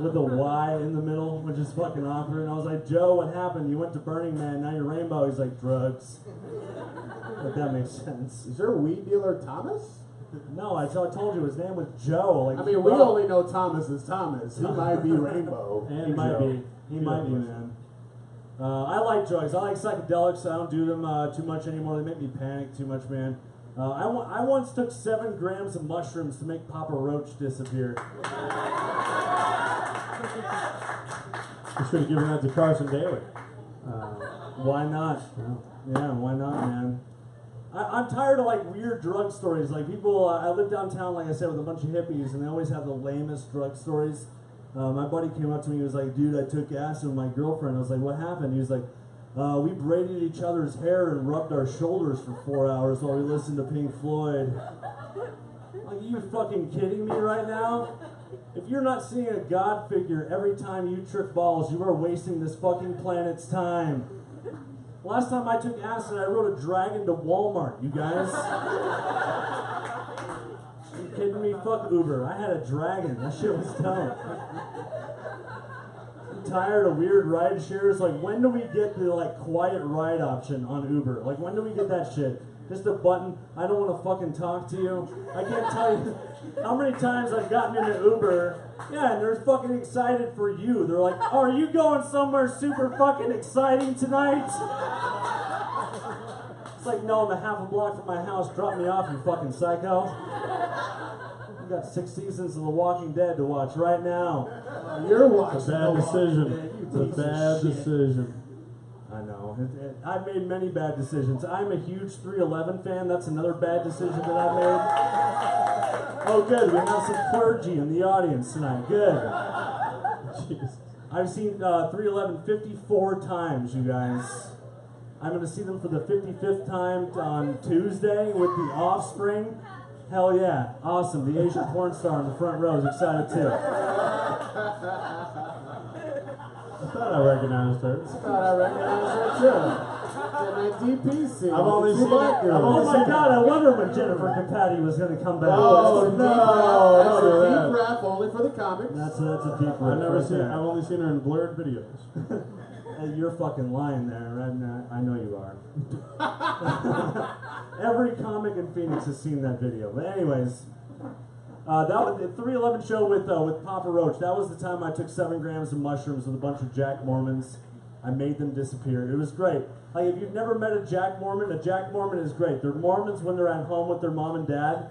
With a Y in the middle, which is fucking awkward. And I was like, Joe, what happened? You went to Burning Man, now you're Rainbow. He's like, drugs. But that makes sense. Is your weed dealer Thomas? No, I told you his name was Joe. Like, I mean, we only know Thomas as Thomas. He might be Rainbow. And he might be. He might be, man. I like drugs. I like psychedelics. I don't do them too much anymore. They make me panic too much, man. I once took 7 grams of mushrooms to make Papa Roach disappear. You should have given that to Carson Daly. Why not? Yeah, why not, man? I'm tired of like weird drug stories. Like people, I live downtown, like I said, with a bunch of hippies, and they always have the lamest drug stories. My buddy came up to me, he was like, dude, I took acid with my girlfriend. I was like, what happened? He was like, we braided each other's hair and rubbed our shoulders for 4 hours while we listened to Pink Floyd. Like, are you fucking kidding me right now? If you're not seeing a God figure every time you trip balls, you are wasting this fucking planet's time. Last time I took acid, I rode a dragon to Walmart, you guys. You kidding me? Fuck Uber. I had a dragon. That shit was dope. I'm tired of weird ride shares. Like, when do we get the, like, quiet ride option on Uber? Like, when do we get that shit? Just a button. I don't want to fucking talk to you. I can't tell you how many times I've gotten into Uber. Yeah, and they're fucking excited for you. They're like, oh, are you going somewhere super fucking exciting tonight? It's like, no, I'm a half a block from my house. Drop me off, you fucking psycho. I've got 6 seasons of The Walking Dead to watch right now. You're watching. It's a bad decision. It's a bad decision. I know. I've made many bad decisions. I'm a huge 311 fan. That's another bad decision that I made. Oh, good. We have some clergy in the audience tonight. Good. Jeez. I've seen 311 54 times, you guys. I'm going to see them for the 55th time on Tuesday with The Offspring. Hell yeah. Awesome. The Asian porn star in the front row is excited too. I thought I recognized her. Too. And that DPC. I've only seen it. Oh my god, I wonder when Jennifer Capatti was going to come back. Oh, no. That's a deep rap only for the comics. That's a deep rap. I've only seen her in blurred videos. You're fucking lying there, right? I know you are. Every comic in Phoenix has seen that video. But anyways, that was the 311 show with Papa Roach. That was the time I took 7 grams of mushrooms with a bunch of Jack Mormons. I made them disappear. It was great. Like, if you've never met a Jack Mormon is great. They're Mormons when they're at home with their mom and dad,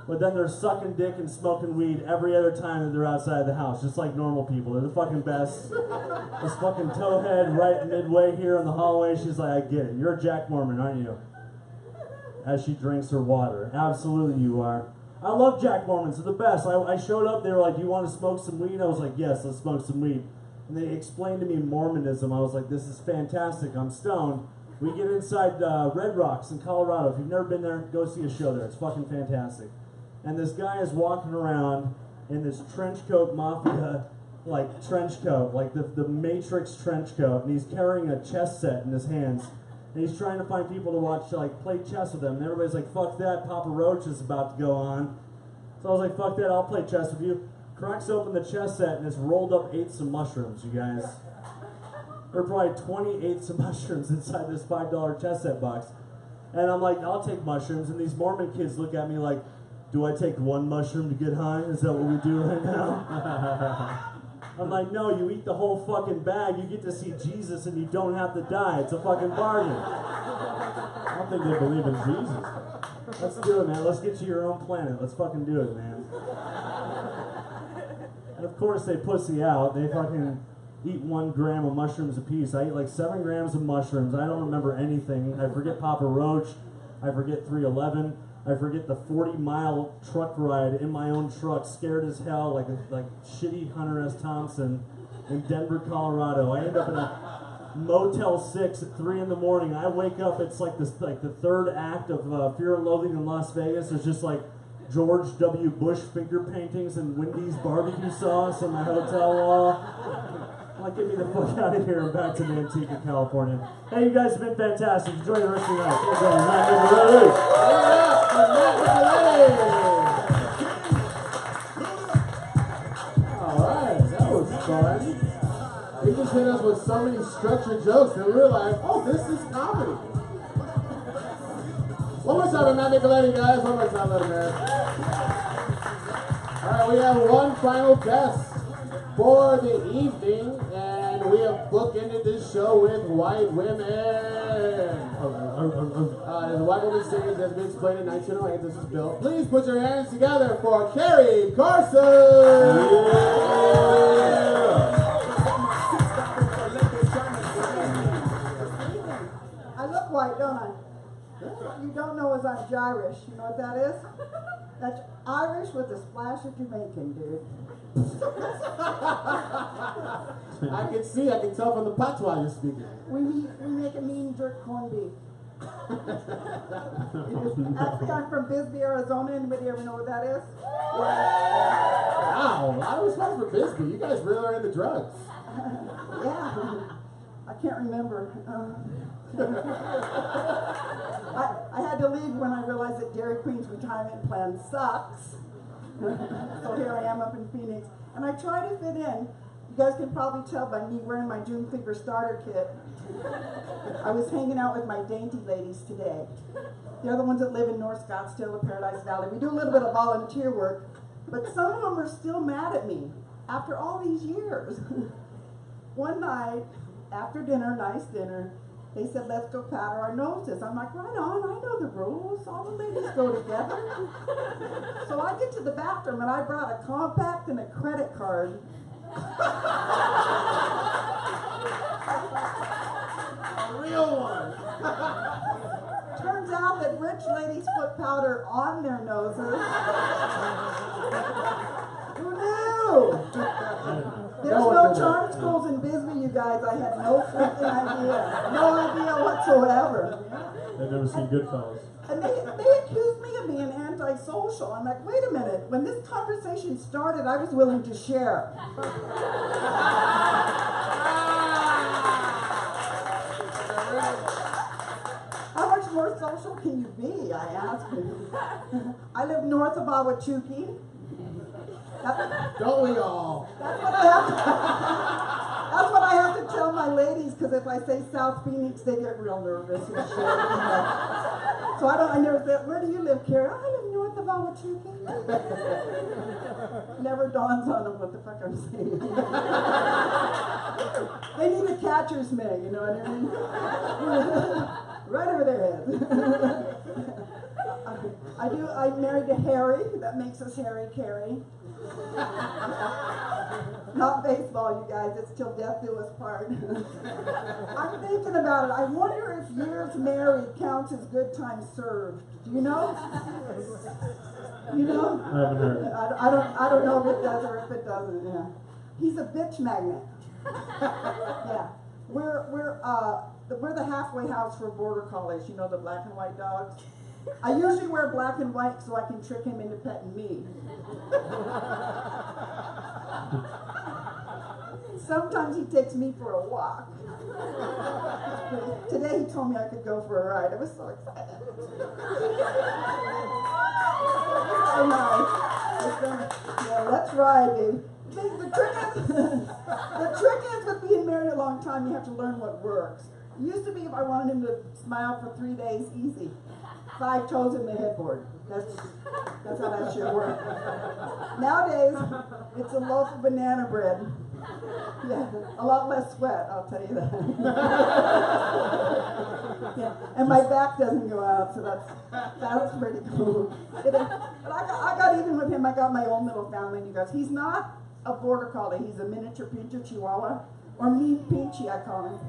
but then they're sucking dick and smoking weed every other time that they're outside the house, just like normal people. They're the fucking best. This fucking towhead right midway here in the hallway, she's like, I get it. You're a Jack Mormon, aren't you? As she drinks her water. Absolutely you are. I love Jack Mormons. They're the best. I showed up, they were like, you want to smoke some weed? I was like, yes, let's smoke some weed. And they explained to me Mormonism. I was like, this is fantastic. I'm stoned. We get inside Red Rocks in Colorado. If you've never been there, go see a show there. It's fucking fantastic. And this guy is walking around in this trench coat mafia, like trench coat, like the Matrix trench coat, and he's carrying a chess set in his hands. And he's trying to find people to watch, like, play chess with him. And everybody's like, fuck that, Papa Roach is about to go on. So I was like, fuck that, I'll play chess with you. Cracks open the chess set, and it's rolled up 8s of mushrooms, you guys. There are probably 28 of mushrooms inside this $5 chess set box. And I'm like, I'll take mushrooms. And these Mormon kids look at me like, do I take 1 mushroom to get high? Is that what we do right now? I'm like, no, you eat the whole fucking bag, you get to see Jesus and you don't have to die. It's a fucking bargain. I don't think they believe in Jesus. Let's do it, man. Let's get to your own planet. Let's fucking do it, man. And of course they pussy out. They fucking eat 1 gram of mushrooms a piece. I eat like 7 grams of mushrooms. I don't remember anything. I forget Papa Roach. I forget 311. I forget the 40-mile truck ride in my own truck, scared as hell, like shitty Hunter S. Thompson in Denver, Colorado. I end up in a Motel 6 at 3 in the morning. I wake up, it's like this, like the 3rd act of Fear and Loathing in Las Vegas. There's just like George W. Bush finger paintings and Wendy's barbecue sauce on my hotel wall. Like, get me the fuck out of here and back to Manteca, California. Hey, you guys have been fantastic. Enjoy the rest of your night. Thanks, guys. Matt Nicoletti. Alright, that was fun. He just hit us with so many structured jokes that we were like, oh, this is comedy. One more time, Matt Nicoletti, guys. One more time, let him hear. Alright, we have one final guest for the evening, and we have bookended this show with white women. The white woman series has been explained in 1908. This is Bill. Please put your hands together for Carrie Carson. I look white, don't I? What you don't know is I'm Irish. You know what that is? That's Irish with a splash of Jamaican, dude. I can tell from the patois you're speaking. We make a mean jerk corned beef. I'm from Bisbee, Arizona. Anybody ever know what that is? Wow, a lot of response for Bisbee. You guys really are into drugs. Yeah. I can't remember. I had to leave when I realized that Dairy Queen's retirement plan sucks. So here I am up in Phoenix. And I try to fit in. You guys can probably tell by me wearing my June Fever starter kit. I was hanging out with my dainty ladies today. They're the ones that live in North Scottsdale or Paradise Valley. We do a little bit of volunteer work, but some of them are still mad at me after all these years. One night, after dinner, nice dinner, they said, let's go powder our noses. I'm like, right on, I know the rules. All the ladies go together. So I get to the bathroom and I brought a compact and a credit card. A real one. Turns out that rich ladies put powder on their noses. Who knew? There's no charm schools in Bisbee, you guys. I had no freaking idea. No idea whatsoever. They've never seen Goodfellas. And they accused me of being antisocial. I'm like, wait a minute. When this conversation started, I was willing to share. How much more social can you be, I asked him. I live north of Ahwatukee. Don't we all? That's what I have to tell my ladies, because if I say South Phoenix, they get real nervous and shit. So I never said, where do you live, Carrie? I live north of Ahwatukee. Never dawns on them what the fuck I'm saying. They need a catcher's mitt, you know what I mean? Right over their heads. I'm married to Harry. That makes us Harry Carey. Not baseball, you guys. It's till death do us part. I'm thinking about it. I wonder if years married counts as good time served. Do you know? You know? I haven't heard. I don't know if it does or if it doesn't. Yeah. He's a bitch magnet. Yeah. We're the halfway house for border collies. You know, the black and white dogs. I usually wear black and white so I can trick him into petting me. Sometimes he takes me for a walk. Today he told me I could go for a ride. I was so excited. So nice. Yeah, let's ride, dude. The trick is with being married a long time, you have to learn what works. It used to be if I wanted him to smile for 3 days, easy. 5 toes in the headboard. That's how that shit works. Nowadays, it's a loaf of banana bread. Yeah, a lot less sweat, I'll tell you that. Yeah, and my back doesn't go out, so that's pretty cool. But I got even with him. I got my own little family, and you guys. He's not a border collie. He's a miniature pincher chihuahua, or mean pinchy, I call him.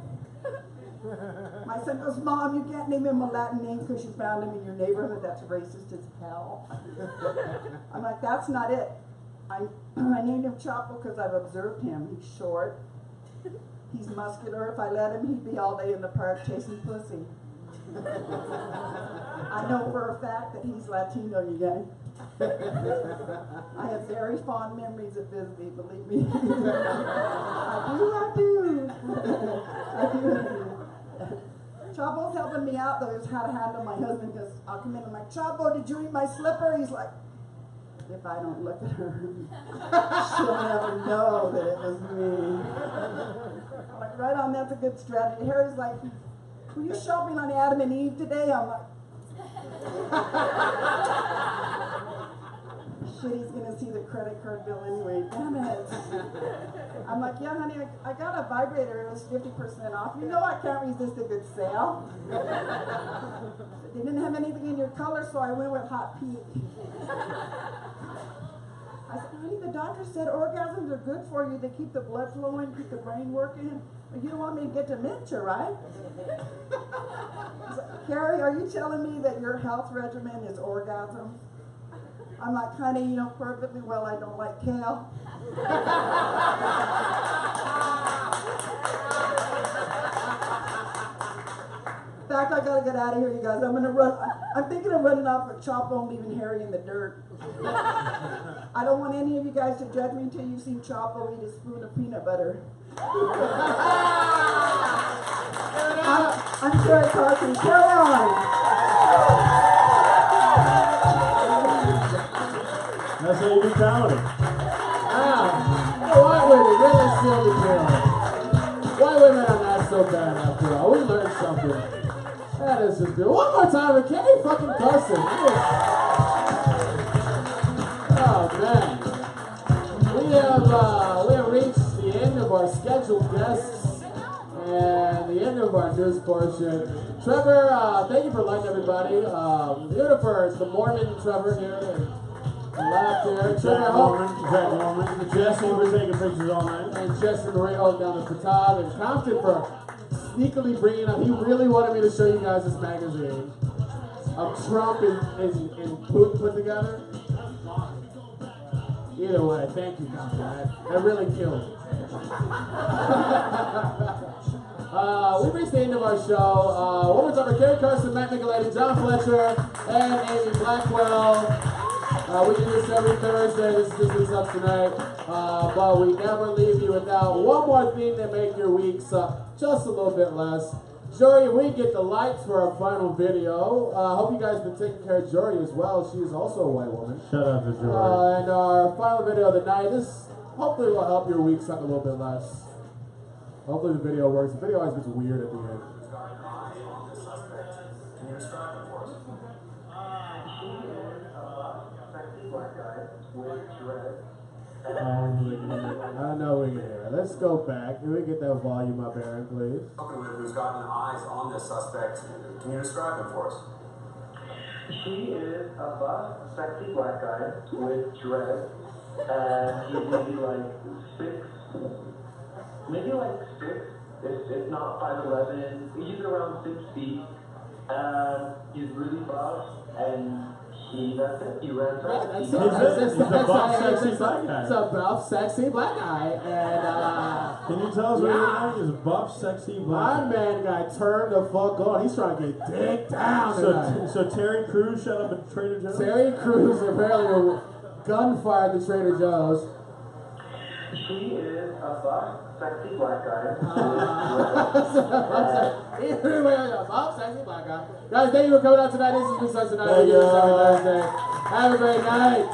My son goes, Mom, you can't name him a Latin name because you found him in your neighborhood. That's racist as hell. I'm like, that's not it. I named him Chapo because I've observed him. He's short. He's muscular. If I let him, he'd be all day in the park chasing pussy. I know for a fact that he's Latino, you guys. I have very fond memories of Bisbee, believe me. I do. Chapo's helping me out, though. He's how to handle my husband, because I'll come in and I'm like, Chapo, did you eat my slipper? He's like, if I don't look at her, she'll never know that it was me. I'm like, right on, that's a good strategy. Harry's like, were you shopping on Adam and Eve today? I'm like, shit, he's gonna see the credit card bill anyway. Damn it. I'm like, yeah, honey, I got a vibrator. It was 50% off. You know I can't resist a good sale. They didn't have anything in your color, so I went with Hot Peak. I said, honey, the doctor said orgasms are good for you. They keep the blood flowing, keep the brain working. But you don't want me to get dementia, right? Carrie, are you telling me that your health regimen is orgasm? I'm like, honey, you know perfectly well I don't like kale. In fact, I gotta get out of here, you guys. I'm thinking of running off with Chapo and leaving Harry in the dirt. I don't want any of you guys to judge me until you've seen Chapo eat a spoon of peanut butter. I'm Terry Carson. Carry on. That's how you do comedy. Hey, white women, really still the killer. White women are not so bad after all. We learned something. That is just good. One more time with Kenny fucking Carson. Oh man. We have reached the end of our scheduled guests and the end of our news portion. Trevor, thank you for lighting everybody. Beautiful, it's the Mormon Trevor here and left here. Trevor, Jack Norman, Jesse, we're taking pictures all night. and Jesse Marie holding down the fatade, and Compton for sneakily bringing up. He really wanted me to show you guys this magazine of Trump and Putin put together. Either way, thank you, Compton. That really killed it. We've reached the end of our show. One more time for Kerry Carson, Matt Nicoletti, John Fletcher, and Amy Blackwell. We do this every Thursday. This is just what's up tonight. But we never leave you without one more thing to make your week suck just a little bit less. Jory, we get the lights for our final video. Hope you guys have been taking care of Jory as well. She is also a white woman. Shout out to Jory. And our final video of the night, this hopefully will help your week suck a little bit less. Hopefully the video works. The video always gets weird at the end. I don't know we can hear it. Let's go back. Can we get that volume up, Aaron, please? Who's gotten eyes on this suspect? Can you describe him for us? He is a buff, sexy black guy with dreads, and he's maybe like 6, if not 5'11". He's around 6 feet. He's really buff, and that's it. He ran track. He's a buff, sexy black guy. It's a buff, sexy black guy. And, can you tell us what he's like? He's a buff, sexy black my guy. man got turned the fuck on. He's trying to get dick down tonight. So Terry Crews shut up at Trader Joe's? Terry Crews apparently were gunfire at the Trader Joe's. He is a buff, sexy black guy. Buff, sexy black guy. Guys, thank you for coming out tonight. This has been such a night. Thank you. Have a great night.